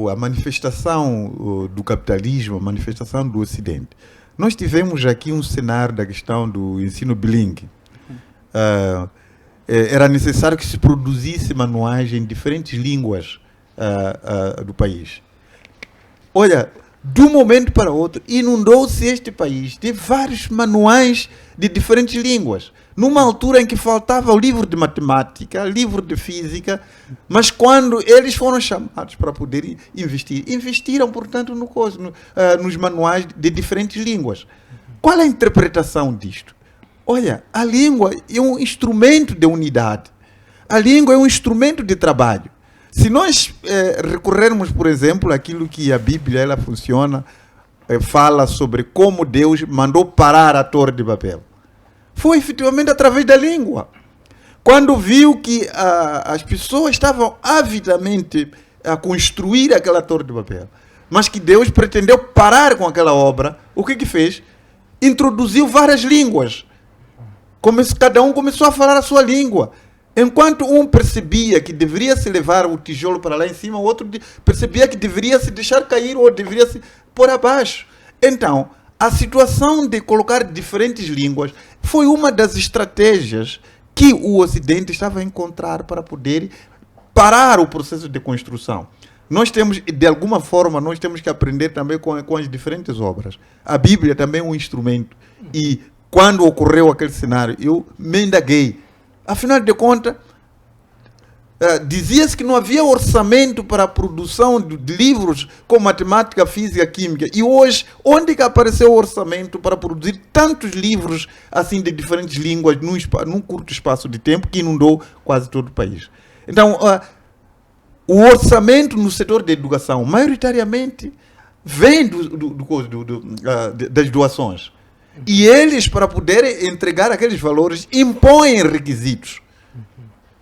a manifestação do capitalismo, a manifestação do Ocidente. Nós tivemos aqui um cenário da questão do ensino bilíngue. Era necessário que se produzisse manuais em diferentes línguas do país. Olha, de um momento para outro, inundou-se este país de vários manuais de diferentes línguas. Numa altura em que faltava o livro de matemática, livro de física, mas quando eles foram chamados para poder investir, investiram, portanto, nos manuais de diferentes línguas. Qual é a interpretação disto? Olha, a língua é um instrumento de unidade. A língua é um instrumento de trabalho. Se nós recorrermos, por exemplo, àquilo que a Bíblia ela funciona, fala sobre como Deus mandou parar a Torre de Babel. Foi efetivamente através da língua. Quando viu que as pessoas estavam avidamente a construir aquela Torre de Babel, mas que Deus pretendeu parar com aquela obra, o que fez? Introduziu várias línguas. Cada um começou a falar a sua língua. Enquanto um percebia que deveria se levar o tijolo para lá em cima, o outro percebia que deveria se deixar cair ou deveria se pôr abaixo. Então, a situação de colocar diferentes línguas foi uma das estratégias que o Ocidente estava a encontrar para poder parar o processo de construção. Nós temos, de alguma forma, nós temos que aprender também com as diferentes obras. A Bíblia também é um instrumento. E quando ocorreu aquele cenário, eu me indaguei. Afinal de contas, dizia-se que não havia orçamento para a produção de livros com matemática, física, química. E hoje, onde que apareceu o orçamento para produzir tantos livros assim de diferentes línguas num curto espaço de tempo que inundou quase todo o país? Então, o orçamento no setor da educação, maioritariamente, vem das doações. E eles, para poderem entregar aqueles valores, impõem requisitos.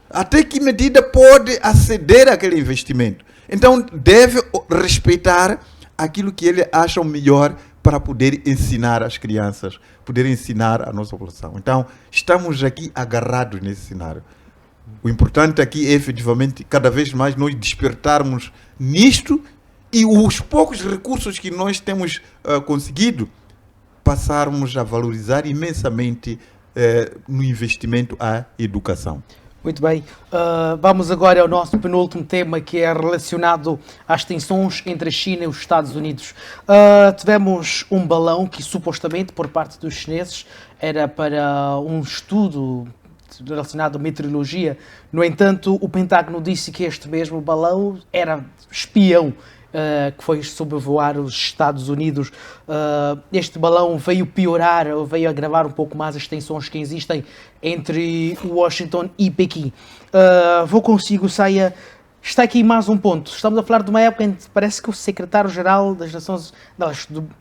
Até que medida pode aceder àquele investimento? Então, deve respeitar aquilo que eles acham melhor para poder ensinar as crianças, poder ensinar a nossa população. Então, estamos aqui agarrados nesse cenário. O importante aqui é, efetivamente, cada vez mais nós despertarmos nisto e os poucos recursos que nós temos conseguido, passarmos a valorizar imensamente no investimento à educação. Muito bem. Vamos agora ao nosso penúltimo tema, que é relacionado às tensões entre a China e os Estados Unidos. Tivemos um balão que, supostamente, por parte dos chineses, era para um estudo relacionado à meteorologia. No entanto, o Pentágono disse que este mesmo balão era espião, que foi sobrevoar os Estados Unidos. Este balão veio piorar, veio agravar um pouco mais as tensões que existem entre Washington e Pequim. Vou consigo, Saia. Está aqui mais um ponto. Estamos a falar de uma época em que parece que o secretário-geral das Nações... Não,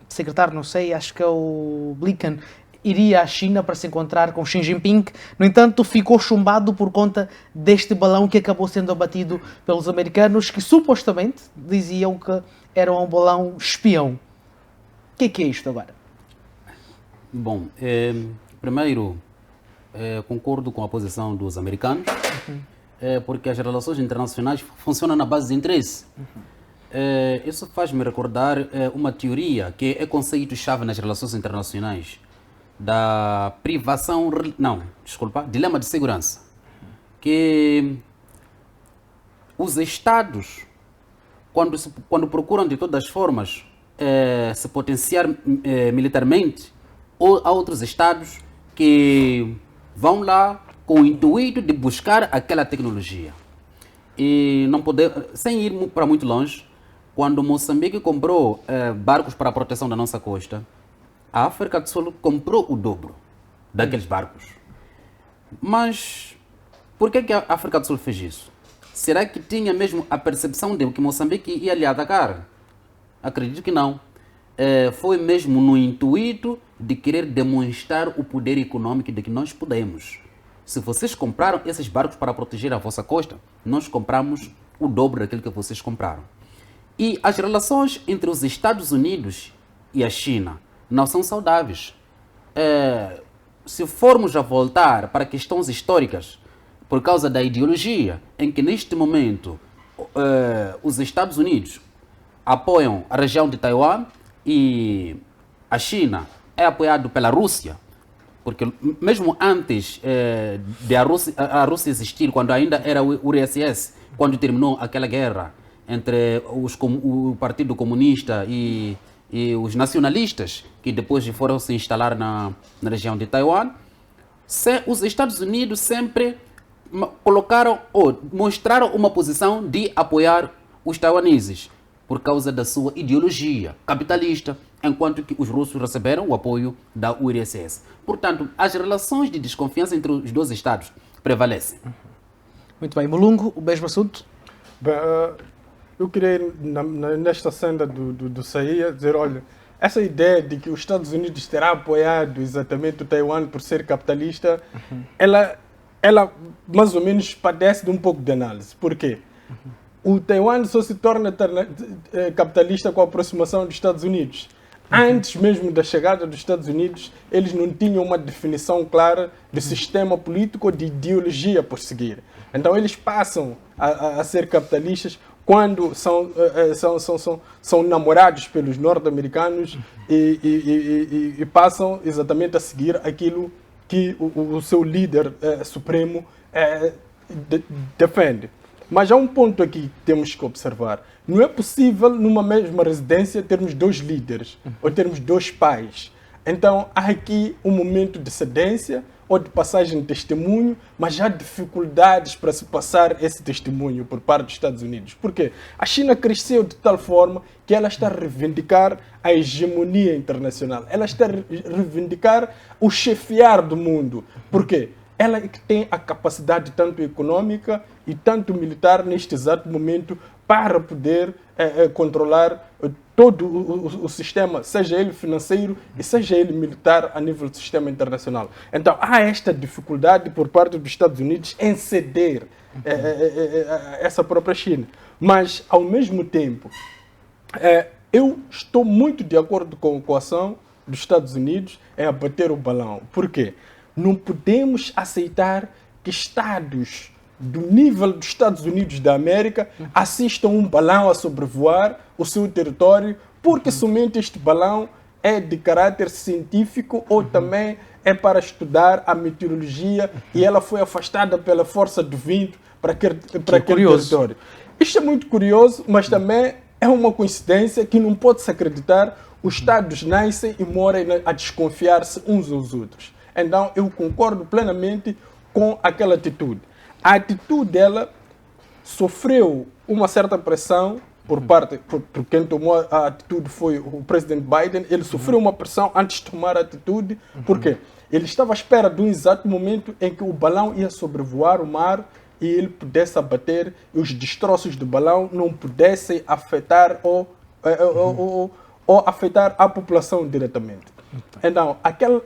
secretário, não sei, acho que é o Blinken, iria à China para se encontrar com Xi Jinping. No entanto, ficou chumbado por conta deste balão que acabou sendo abatido pelos americanos, que supostamente diziam que era um balão espião. O que é isto agora? Bom, primeiro, concordo com a posição dos americanos, porque as relações internacionais funcionam na base de interesse. Isso faz-me recordar uma teoria que é conceito-chave nas relações internacionais, da privação, dilema de segurança, que os Estados, quando procuram de todas as formas se potenciar militarmente, ou há outros Estados que vão lá com o intuito de buscar aquela tecnologia. E não poder, sem ir para muito longe, quando Moçambique comprou barcos para a proteção da nossa costa, a África do Sul comprou o dobro daqueles barcos. Mas por que a África do Sul fez isso? Será que tinha mesmo a percepção de que Moçambique ia lhe atacar? Acredito que não. Foi mesmo no intuito de querer demonstrar o poder econômico de que nós podemos. Se vocês compraram esses barcos para proteger a vossa costa, nós compramos o dobro daquilo que vocês compraram. E as relações entre os Estados Unidos e a China não são saudáveis. Se formos a voltar para questões históricas, por causa da ideologia, em que neste momento os Estados Unidos apoiam a região de Taiwan e a China é apoiado pela Rússia, porque mesmo antes de a Rússia existir, quando ainda era o URSS, quando terminou aquela guerra entre o Partido Comunista e os nacionalistas, que depois foram se instalar na região de Taiwan, os Estados Unidos sempre colocaram ou mostraram uma posição de apoiar os taiwaneses por causa da sua ideologia capitalista, enquanto que os russos receberam o apoio da URSS. Portanto, as relações de desconfiança entre os dois Estados prevalecem. Muito bem. Mulungo, o mesmo assunto? Bem, eu queria, nesta senda do Saia, dizer, olha, essa ideia de que os Estados Unidos terá apoiado exatamente o Taiwan por ser capitalista, ela mais ou menos padece de um pouco de análise. Por quê? O Taiwan só se torna capitalista com a aproximação dos Estados Unidos. Antes mesmo da chegada dos Estados Unidos, eles não tinham uma definição clara de sistema político ou de ideologia por seguir. Então eles passam a ser capitalistas quando são namorados pelos norte-americanos e passam exatamente a seguir aquilo que o seu líder supremo defende. Mas há um ponto aqui que temos que observar. Não é possível, numa mesma residência, termos dois líderes ou termos dois pais. Então, há aqui um momento de cedência ou de passagem de testemunho, mas há dificuldades para se passar esse testemunho por parte dos Estados Unidos. Por quê? A China cresceu de tal forma que ela está a reivindicar a hegemonia internacional. Ela está a reivindicar o chefiar do mundo. Por quê? Ela é que tem a capacidade tanto econômica e tanto militar neste exato momento para poder controlar todo o sistema, seja ele financeiro e seja ele militar a nível do sistema internacional. Então há esta dificuldade por parte dos Estados Unidos em ceder essa própria China. Mas, ao mesmo tempo, eu estou muito de acordo com a equação dos Estados Unidos em abater o balão. Por quê? Não podemos aceitar que Estados do nível dos Estados Unidos da América assistam um balão a sobrevoar o seu território, porque somente este balão é de caráter científico ou também é para estudar a meteorologia e ela foi afastada pela força do vento para aquele território. Isto é muito curioso, mas também é uma coincidência que não pode-se acreditar. Os Estados nascem e morrem a desconfiar-se uns aos outros. Então, eu concordo plenamente com aquela atitude. A atitude dela sofreu uma certa pressão por quem tomou a atitude foi o presidente Biden. Ele sofreu uma pressão antes de tomar a atitude. Por quê? Ele estava à espera de um exato momento em que o balão ia sobrevoar o mar e ele pudesse abater e os destroços do balão não pudessem afetar ou afetar a população diretamente. Então,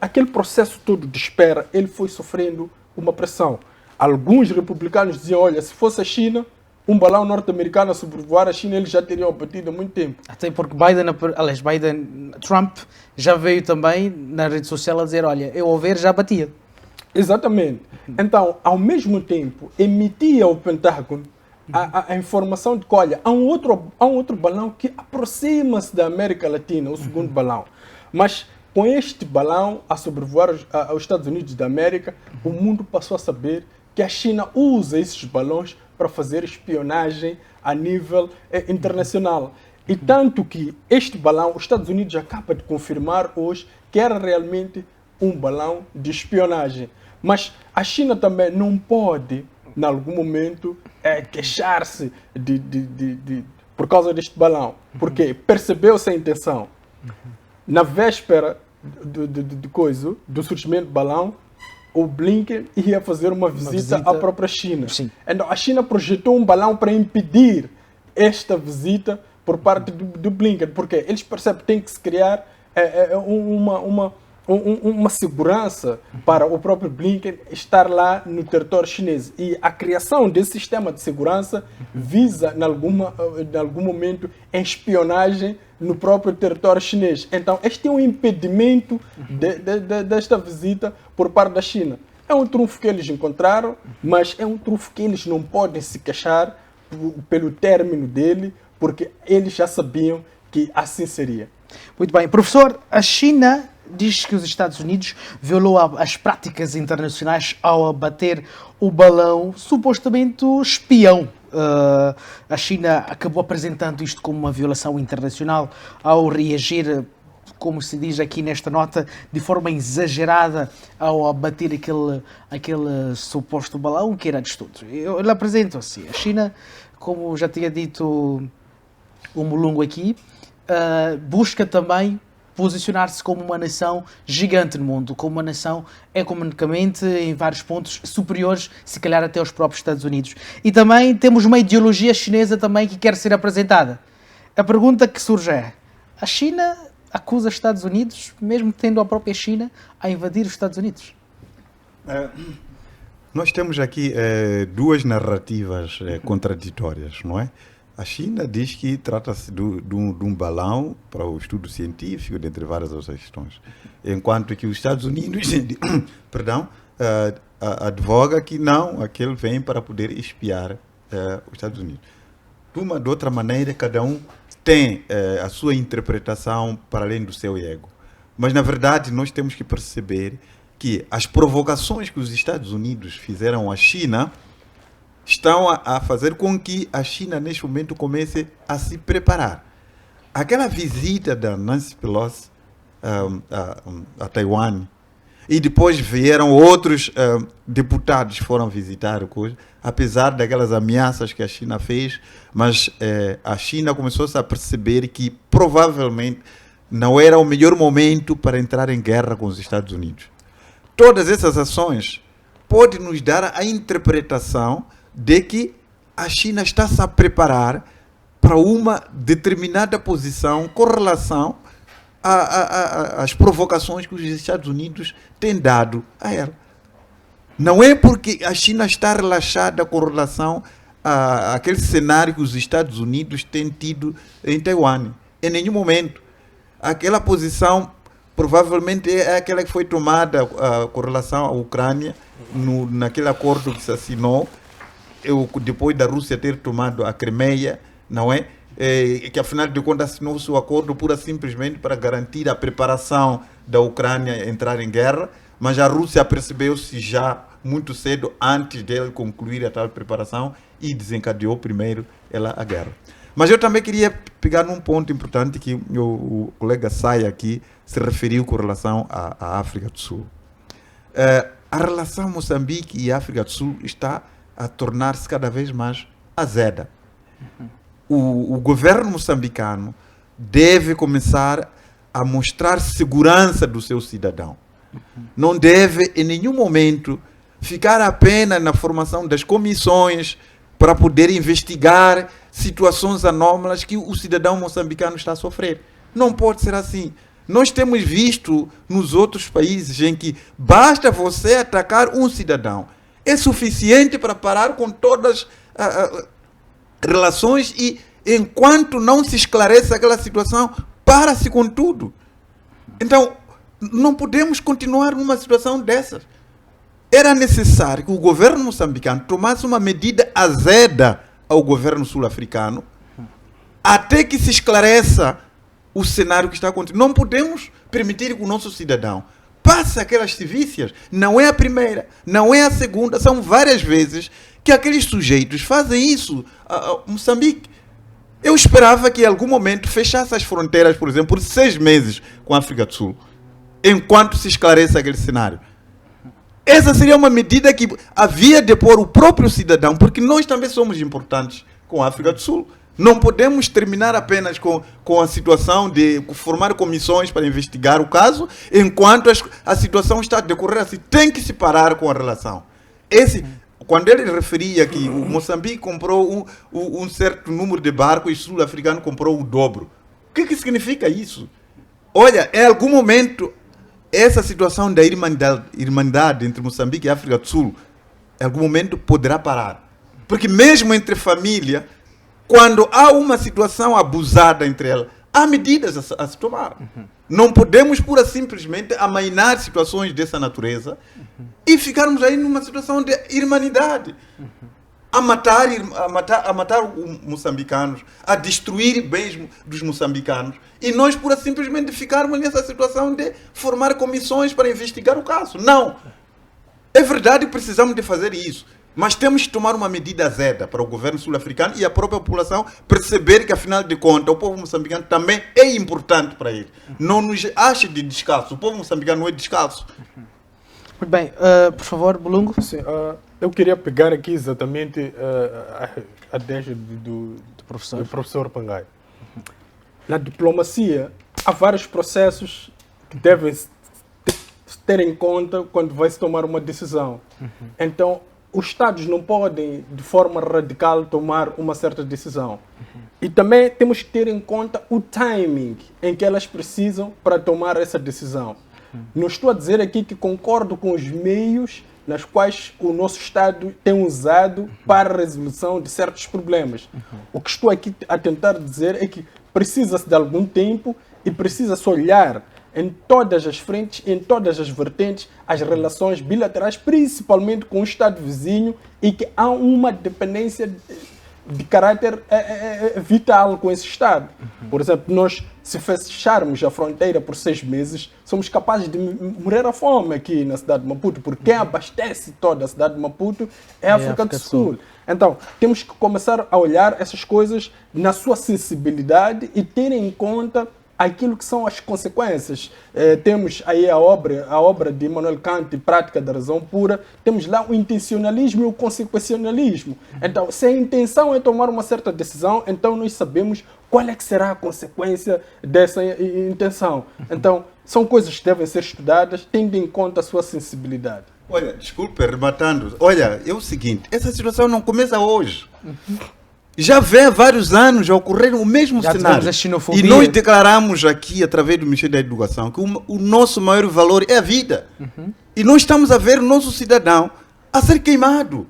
aquele processo todo de espera, ele foi sofrendo uma pressão. Alguns republicanos diziam, olha, se fosse a China, um balão norte-americano a sobrevoar a China, eles já teriam abatido há muito tempo. Até porque Trump já veio também na rede social a dizer, olha, eu ao ver já batia. Exatamente. Então, ao mesmo tempo, emitia ao Pentágono a informação de que, olha, há um outro balão que aproxima-se da América Latina, o segundo balão. Mas com este balão a sobrevoar os Estados Unidos da América, o mundo passou a saber que a China usa esses balões para fazer espionagem a nível internacional. E tanto que este balão, os Estados Unidos acabam de confirmar hoje que era realmente um balão de espionagem. Mas a China também não pode, em algum momento, queixar-se por causa deste balão. Porque percebeu-se a intenção. Na véspera do surgimento do balão, o Blinken ia fazer uma visita à própria China. Sim. Então, a China projetou um balão para impedir esta visita por parte do Blinken, porque eles percebem que tem que se criar uma segurança para o próprio Blinken estar lá no território chinês. E a criação desse sistema de segurança visa, em algum momento, em espionagem no próprio território chinês. Então, este é um impedimento desta visita por parte da China. É um trunfo que eles encontraram, mas é um trunfo que eles não podem se queixar pelo término dele, porque eles já sabiam que assim seria. Muito bem. Professor, a China diz que os Estados Unidos violou as práticas internacionais ao abater o balão supostamente espião. A China acabou apresentando isto como uma violação internacional ao reagir, como se diz aqui nesta nota, de forma exagerada ao abater aquele suposto balão que era de estudo. Eu lhe apresento assim. A China, como já tinha dito o Mulungo aqui, busca também posicionar-se como uma nação gigante no mundo, como uma nação economicamente em vários pontos superiores, se calhar até aos próprios Estados Unidos. E também temos uma ideologia chinesa também que quer ser apresentada. A pergunta que surge é, a China acusa os Estados Unidos, mesmo tendo a própria China, a invadir os Estados Unidos? Nós temos aqui duas narrativas contraditórias, não é? A China diz que trata-se de um balão para o estudo científico, dentre várias outras questões. Enquanto que os Estados Unidos, perdão, advoga que não, aquele vem para poder espiar os Estados Unidos. De outra maneira, cada um tem a sua interpretação para além do seu ego. Mas, na verdade, nós temos que perceber que as provocações que os Estados Unidos fizeram à China estão a fazer com que a China, neste momento, comece a se preparar. Aquela visita da Nancy Pelosi a Taiwan, e depois vieram outros deputados que foram visitar, apesar daquelas ameaças que a China fez, mas a China começou-se a perceber que provavelmente não era o melhor momento para entrar em guerra com os Estados Unidos. Todas essas ações podem nos dar a interpretação de que a China está-se a preparar para uma determinada posição com relação às provocações que os Estados Unidos têm dado a ela. Não é porque a China está relaxada com relação àquele cenário que os Estados Unidos têm tido em Taiwan. Em nenhum momento. Aquela posição provavelmente é aquela que foi tomada com relação à Ucrânia, naquele acordo que se assinou, depois da Rússia ter tomado a Crimeia, não é? Que afinal de contas assinou-se o acordo pura simplesmente para garantir a preparação da Ucrânia a entrar em guerra, mas a Rússia percebeu-se já muito cedo, antes dele concluir a tal preparação, e desencadeou primeiro ela a guerra. Mas eu também queria pegar num ponto importante que o colega Saia aqui se referiu com relação à África do Sul. A relação Moçambique e África do Sul está a tornar-se cada vez mais azeda. O governo moçambicano deve começar a mostrar segurança do seu cidadão. Não deve, em nenhum momento, ficar apenas na formação das comissões para poder investigar situações anómalas que o cidadão moçambicano está a sofrer. Não pode ser assim. Nós temos visto nos outros países em que basta você atacar um cidadão. É suficiente para parar com todas as relações e, enquanto não se esclarece aquela situação, para-se com tudo. Então, não podemos continuar numa situação dessas. Era necessário que o governo moçambicano tomasse uma medida azeda ao governo sul-africano até que se esclareça o cenário que está acontecendo. Não podemos permitir que o nosso cidadão passe aquelas sevícias. Não é a primeira, não é a segunda, são várias vezes que aqueles sujeitos fazem isso a Moçambique. Eu esperava que em algum momento fechasse as fronteiras, por exemplo, por 6 meses com a África do Sul, enquanto se esclarece aquele cenário. Essa seria uma medida que havia de pôr o próprio cidadão, porque nós também somos importantes com a África do Sul. Não podemos terminar apenas com a situação de formar comissões para investigar o caso, enquanto a situação está a decorrer assim. Tem que se parar com a relação. Quando ele referia que o Moçambique comprou um certo número de barcos e o sul-africano comprou o dobro. O que significa isso? Olha, em algum momento, essa situação da irmandade entre Moçambique e África do Sul, em algum momento poderá parar. Porque mesmo entre família, quando há uma situação abusada entre elas, há medidas a se tomar. Não podemos pura simplesmente amainar situações dessa natureza e ficarmos aí numa situação de irmandade. A matar os moçambicanos, a destruir bens dos moçambicanos. E nós pura simplesmente ficarmos nessa situação de formar comissões para investigar o caso. Não. É verdade que precisamos de fazer isso. Mas temos que tomar uma medida azeda para o governo sul-africano e a própria população perceber que, afinal de contas, o povo moçambicano também é importante para ele. Não nos ache de descalço. O povo moçambicano não é descalço. Muito bem. Por favor, Bolungo. Sim, eu queria pegar aqui exatamente a deixa do professor Pangai. Na diplomacia, há vários processos que devem ter em conta quando vai se tomar uma decisão. Então, os Estados não podem, de forma radical, tomar uma certa decisão. E também temos que ter em conta o timing em que elas precisam para tomar essa decisão. Não estou a dizer aqui que concordo com os meios nas quais o nosso Estado tem usado para a resolução de certos problemas. O que estou aqui a tentar dizer é que precisa-se de algum tempo e precisa-se olhar em todas as frentes, em todas as vertentes, as relações bilaterais, principalmente com o Estado vizinho, e que há uma dependência de caráter vital com esse Estado. Por exemplo, nós, se fecharmos a fronteira por 6 meses, somos capazes de morrer à fome aqui na cidade de Maputo, porque quem abastece toda a cidade de Maputo é a África do Sul. Então, temos que começar a olhar essas coisas na sua sensibilidade e ter em conta aquilo que são as consequências. Temos aí a obra de Immanuel Kant, Prática da Razão Pura, temos lá o intencionalismo e o consequencialismo. Então, se a intenção é tomar uma certa decisão, então nós sabemos qual é que será a consequência dessa intenção. Então, são coisas que devem ser estudadas, tendo em conta a sua sensibilidade. Olha, desculpe, rematando. Olha, é o seguinte, essa situação não começa hoje. Já vem há vários anos a ocorrer o mesmo cenário. E nós declaramos aqui, através do Ministério da Educação, que o nosso maior valor é a vida. E nós estamos a ver o nosso cidadão a ser queimado.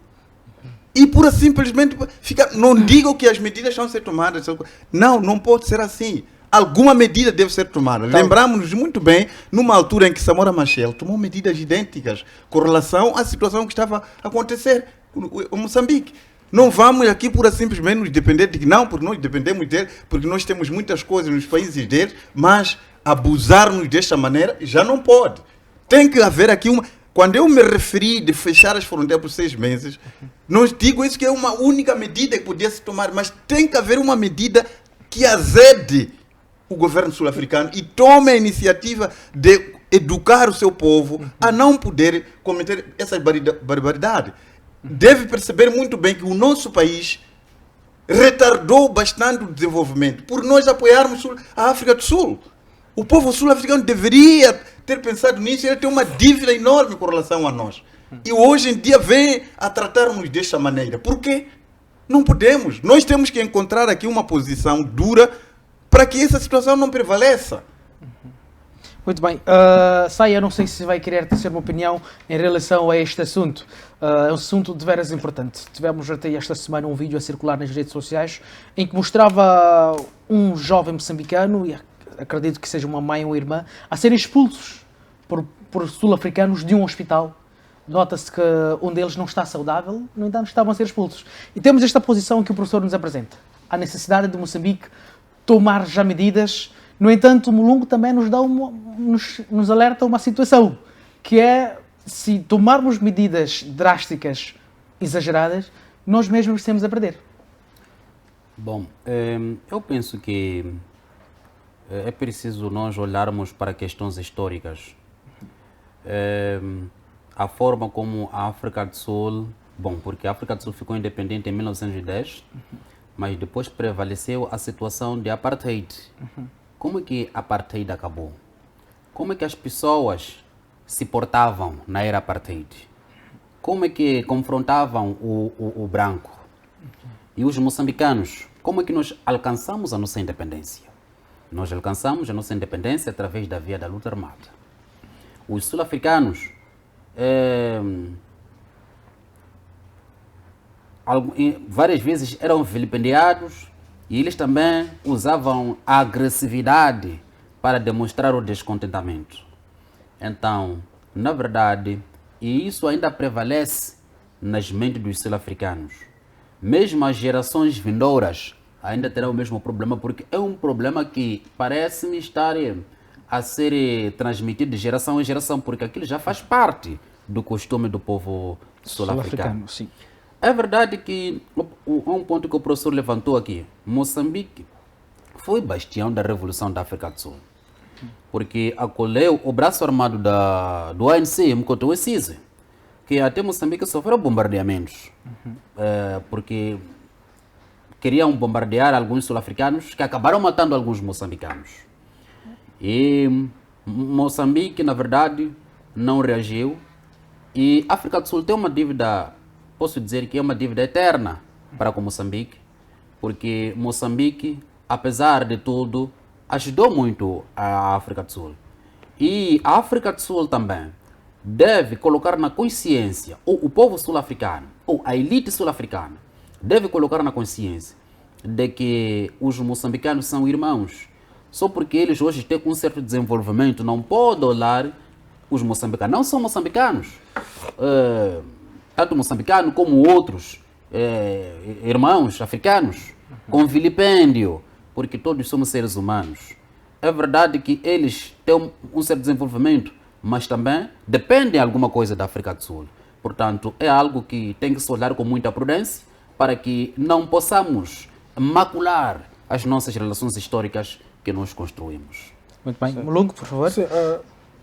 E pura simplesmente fica. Não digam que as medidas estão a ser tomadas. Não, não pode ser assim. Alguma medida deve ser tomada. Então, lembramos-nos muito bem, numa altura em que Samora Machel tomou medidas idênticas com relação à situação que estava a acontecer em Moçambique. Não vamos aqui por simplesmente nos depender de que não, porque nós dependemos dele, porque nós temos muitas coisas nos países dele, mas abusarmos desta maneira já não pode. Tem que haver aqui uma... Quando eu me referi de fechar as fronteiras por 6 meses, não digo isso que é uma única medida que podia se tomar, mas tem que haver uma medida que azede o governo sul-africano e tome a iniciativa de educar o seu povo a não poder cometer essa barbaridade. Deve perceber muito bem que o nosso país retardou bastante o desenvolvimento por nós apoiarmos a África do Sul. O povo sul-africano deveria ter pensado nisso, ele tem uma dívida enorme com relação a nós. E hoje em dia vem a tratar-nos desta maneira. Por quê? Não podemos. Nós temos que encontrar aqui uma posição dura para que essa situação não prevaleça. Muito bem. Saia, não sei se vai querer ter uma opinião em relação a este assunto. É um assunto de veras importante. Tivemos até esta semana um vídeo a circular nas redes sociais em que mostrava um jovem moçambicano, e acredito que seja uma mãe ou irmã, a serem expulsos por sul-africanos de um hospital. Nota-se que um deles não está saudável, no entanto estavam a ser expulsos. E temos esta posição que o professor nos apresenta. A necessidade de Moçambique tomar já medidas. No entanto, o Mulungu também nos alerta uma situação, que é, se tomarmos medidas drásticas, exageradas, nós mesmos temos a perder. Bom, eu penso que é preciso nós olharmos para questões históricas. A forma como a África do Sul, porque a África do Sul ficou independente em 1910, mas depois prevaleceu a situação de apartheid. Como é que a apartheid acabou? Como é que as pessoas se portavam na era apartheid? Como é que confrontavam o branco? E os moçambicanos, como é que nós alcançamos a nossa independência? Nós alcançamos a nossa independência através da via da luta armada. Os sul-africanos várias vezes eram vilipendiados e eles também usavam a agressividade para demonstrar o descontentamento. Então, na verdade, e isso ainda prevalece nas mentes dos sul-africanos. Mesmo as gerações vindouras ainda terão o mesmo problema, porque é um problema que parece-me estar a ser transmitido de geração em geração, porque aquilo já faz parte do costume do povo sul-africano. Sim. É verdade que um ponto que o professor levantou aqui, Moçambique foi bastião da Revolução da África do Sul, porque acolheu o braço armado do ANC, Mkoto Wesize, que até Moçambique sofreu bombardeamentos, porque queriam bombardear alguns sul-africanos que acabaram matando alguns moçambicanos. E Moçambique, na verdade, não reagiu, e a África do Sul tem uma dívida, posso dizer que é uma dívida eterna para com Moçambique, porque Moçambique, apesar de tudo, ajudou muito a África do Sul. E a África do Sul também deve colocar na consciência, ou o povo sul-africano, ou a elite sul-africana, deve colocar na consciência de que os moçambicanos são irmãos. Só porque eles hoje têm um certo desenvolvimento, não pode olhar os moçambicanos. Não são moçambicanos. Tanto moçambicano como outros irmãos africanos, com vilipêndio, porque todos somos seres humanos. É verdade que eles têm um certo desenvolvimento, mas também dependem de alguma coisa da África do Sul. Portanto, é algo que tem que se olhar com muita prudência para que não possamos macular as nossas relações históricas que nós construímos. Muito bem. Mulungu, por favor. Sim,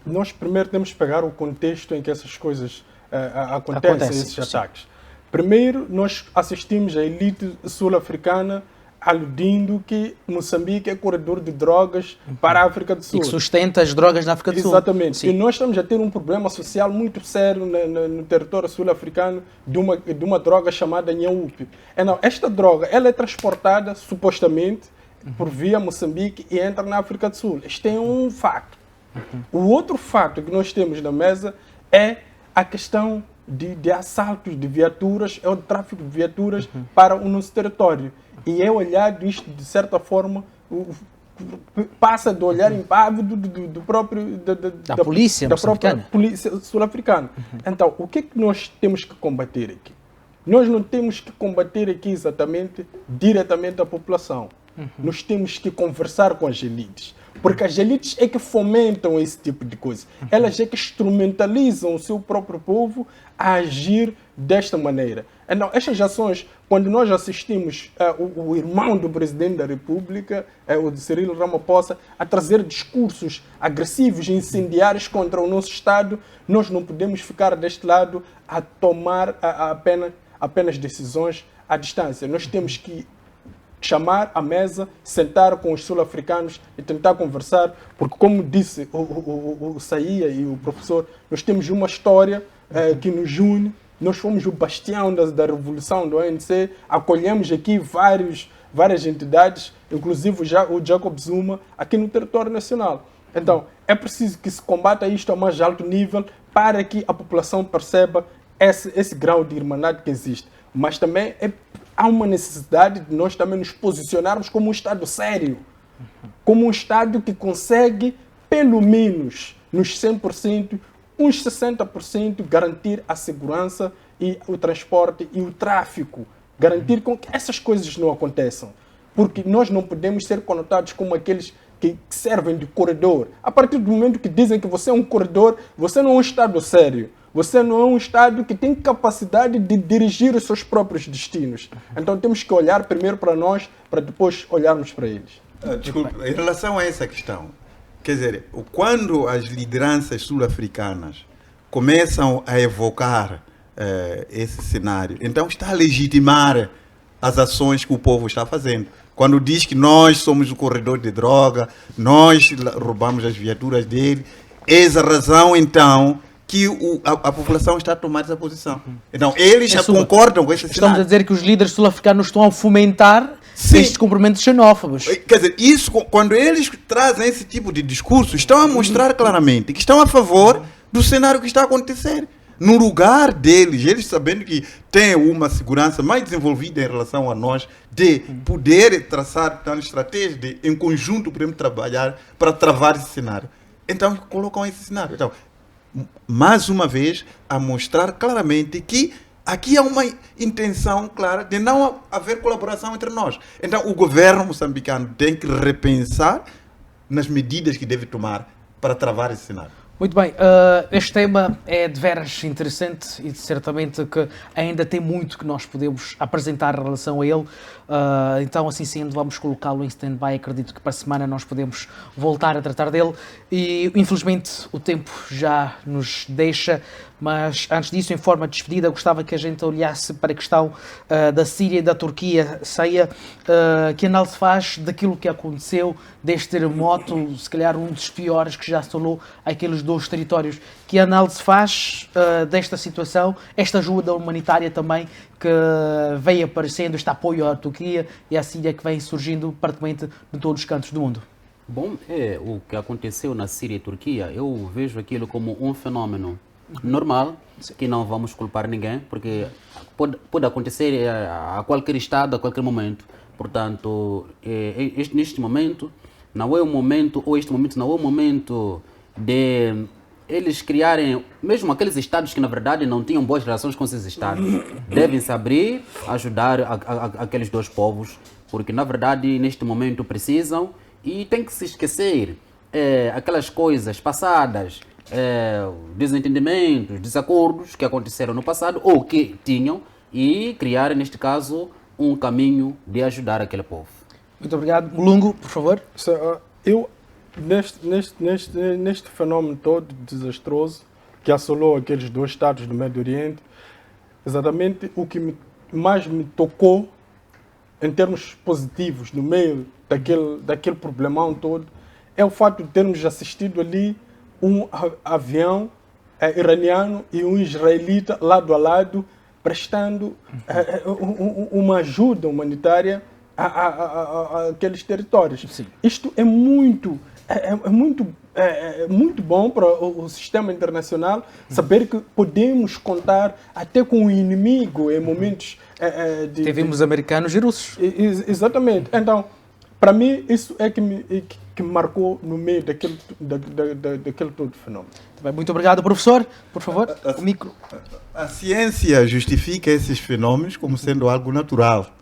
nós primeiro temos que pegar o contexto em que essas coisas acontecem, esses ataques. Primeiro, nós assistimos a elite sul-africana aludindo que Moçambique é corredor de drogas para a África do Sul. E que sustenta as drogas na África do Sul. Exatamente. Sim. E nós estamos a ter um problema social muito sério no território sul-africano de uma droga chamada Nhaúpe. Esta droga ela é transportada, supostamente, por via Moçambique e entra na África do Sul. Este é um fato. O outro fato que nós temos na mesa é a questão de assaltos de viaturas, é o tráfico de viaturas para o nosso território. E é olhado isto, de certa forma, passa do olhar impávido da própria polícia sul-africana. Então, o que é que nós temos que combater aqui? Nós não temos que combater aqui exatamente, diretamente a população. Nós temos que conversar com as elites. Porque as elites é que fomentam esse tipo de coisa. Elas é que instrumentalizam o seu próprio povo a agir desta maneira. Então, estas ações, quando nós assistimos o irmão do presidente da República, o Cyril Ramaphosa, a trazer discursos agressivos e incendiários contra o nosso Estado, nós não podemos ficar deste lado a tomar apenas decisões à distância. Nós temos que chamar à mesa, sentar com os sul-africanos e tentar conversar, porque, como disse o Saía e o professor, nós temos uma história que nos une. Nós fomos o bastião da revolução do ANC, acolhemos aqui várias entidades, inclusive o Jacob Zuma, aqui no território nacional. Então, é preciso que se combata isto a mais alto nível para que a população perceba esse grau de irmandade que existe. Mas também há uma necessidade de nós também nos posicionarmos como um Estado sério, como um Estado que consegue, pelo menos, nos 100%, uns 60% garantir a segurança e o transporte e o tráfico, garantir com que essas coisas não aconteçam. Porque nós não podemos ser conotados como aqueles que servem de corredor. A partir do momento que dizem que você é um corredor, você não é um Estado sério. Você não é um Estado que tem capacidade de dirigir os seus próprios destinos. Então temos que olhar primeiro para nós, para depois olharmos para eles. Desculpe, em relação a essa questão, quer dizer, quando as lideranças sul-africanas começam a evocar esse cenário, então está a legitimar as ações que o povo está fazendo. Quando diz que nós somos o corredor de droga, nós roubamos as viaturas dele, essa razão, então, que a população está a tomar essa posição. Então, eles já concordam com esse cenário. Estamos a dizer que os líderes sul-africanos estão a fomentar estes cumprimentos xenófobos. Quer dizer, isso, quando eles trazem esse tipo de discurso, estão a mostrar claramente que estão a favor do cenário que está a acontecer. No lugar deles, eles sabendo que têm uma segurança mais desenvolvida em relação a nós, de poder traçar estratégias de, em conjunto, podemos trabalhar para travar esse cenário. Então, colocam esse cenário. Então, mais uma vez, a mostrar claramente que aqui há uma intenção clara de não haver colaboração entre nós. Então, o governo moçambicano tem que repensar nas medidas que deve tomar para travar esse cenário. Muito bem, este tema é de veras interessante e certamente que ainda tem muito que nós podemos apresentar em relação a ele. Então, assim sendo, vamos colocá-lo em stand-by. Acredito que para a semana nós podemos voltar a tratar dele. E, infelizmente, o tempo já nos deixa. Mas, antes disso, em forma de despedida, gostava que a gente olhasse para a questão da Síria e da Turquia. Saia, que análise faz daquilo que aconteceu, deste terremoto, se calhar um dos piores que já assolou aqueles dois territórios. Que análise faz desta situação, esta ajuda humanitária também que vem aparecendo, este apoio à Turquia e à Síria que vem surgindo praticamente de todos os cantos do mundo? Bom, o que aconteceu na Síria e Turquia, eu vejo aquilo como um fenômeno normal, que não vamos culpar ninguém, porque pode acontecer a qualquer estado, a qualquer momento. Portanto, neste momento, não é o momento, ou este momento não é o momento de eles criarem, mesmo aqueles estados que na verdade não tinham boas relações com esses estados, devem se abrir, ajudar aqueles dois povos, porque na verdade neste momento precisam, e tem que se esquecer aquelas coisas passadas, desentendimentos, desacordos que aconteceram no passado ou que tinham, e criar neste caso um caminho de ajudar aquele povo. Muito obrigado. Mulungu, por favor. Eu, neste fenômeno todo desastroso que assolou aqueles dois estados do Médio Oriente, exatamente o que mais me tocou em termos positivos no meio daquele problemão todo é o fato de termos assistido ali um avião iraniano e um israelita lado a lado prestando uma ajuda humanitária àqueles territórios. Sim. Isto é muito bom para o sistema internacional saber que podemos contar até com o inimigo em momentos Tivemos americanos e russos. Exatamente. Então, para mim, isso é que me marcou no meio daquele todo fenômeno. Muito obrigado, professor. Por favor, o micro. A ciência justifica esses fenômenos como sendo algo natural,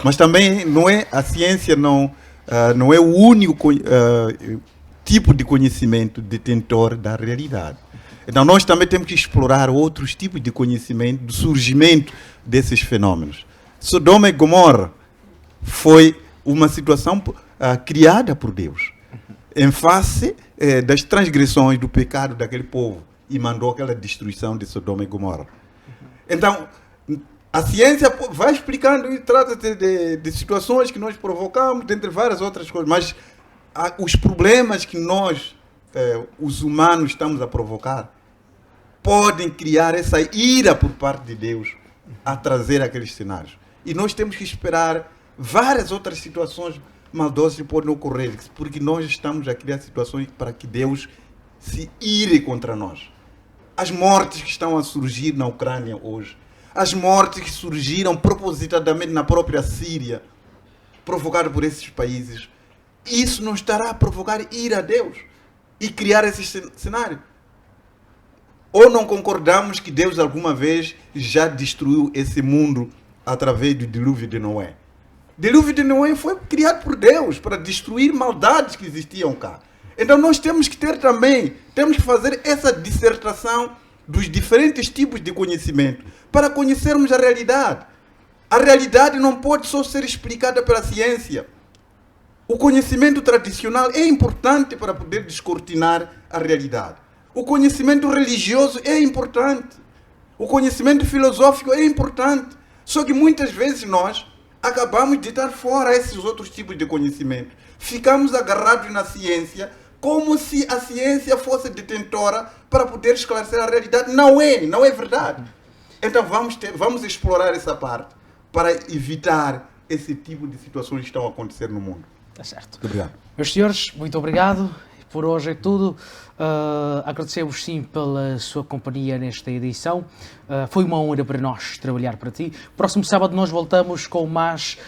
mas também a ciência não é o único tipo de conhecimento detentor da realidade. Então nós também temos que explorar outros tipos de conhecimento do surgimento desses fenômenos. Sodoma e Gomorra foi uma situação criada por Deus em face das transgressões do pecado daquele povo, e mandou aquela destruição de Sodoma e Gomorra. Então, a ciência vai explicando e trata-se de situações que nós provocamos, dentre várias outras coisas, mas os problemas que nós, os humanos, estamos a provocar, podem criar essa ira por parte de Deus a trazer aqueles cenários. E nós temos que esperar várias outras situações maldosas que podem ocorrer, porque nós estamos a criar situações para que Deus se ire contra nós. As mortes que estão a surgir na Ucrânia hoje, as mortes que surgiram propositadamente na própria Síria, provocadas por esses países, isso não estará a provocar ira a Deus e criar esse cenário? Ou não concordamos que Deus alguma vez já destruiu esse mundo através do dilúvio de Noé? O dilúvio de Noé foi criado por Deus para destruir maldades que existiam cá. Então nós temos que temos que fazer essa dissertação dos diferentes tipos de conhecimento para conhecermos a realidade. A realidade não pode só ser explicada pela ciência. O conhecimento tradicional é importante para poder descortinar a realidade. O conhecimento religioso é importante. O conhecimento filosófico é importante. Só que muitas vezes nós acabamos de estar fora esses outros tipos de conhecimento. Ficamos agarrados na ciência como se a ciência fosse detentora para poder esclarecer a realidade. Não é verdade. Então vamos explorar essa parte para evitar esse tipo de situações que estão a acontecer no mundo. Está certo. Muito obrigado. Meus senhores, muito obrigado. Por hoje é tudo. Agradecemos sim pela sua companhia nesta edição. Foi uma honra para nós trabalhar para ti. Próximo sábado nós voltamos com mais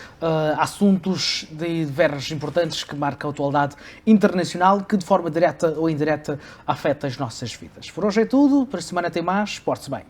assuntos de veras importantes que marcam a atualidade internacional, que de forma direta ou indireta afeta as nossas vidas. Por hoje é tudo. Para a semana tem mais. Porte-se bem.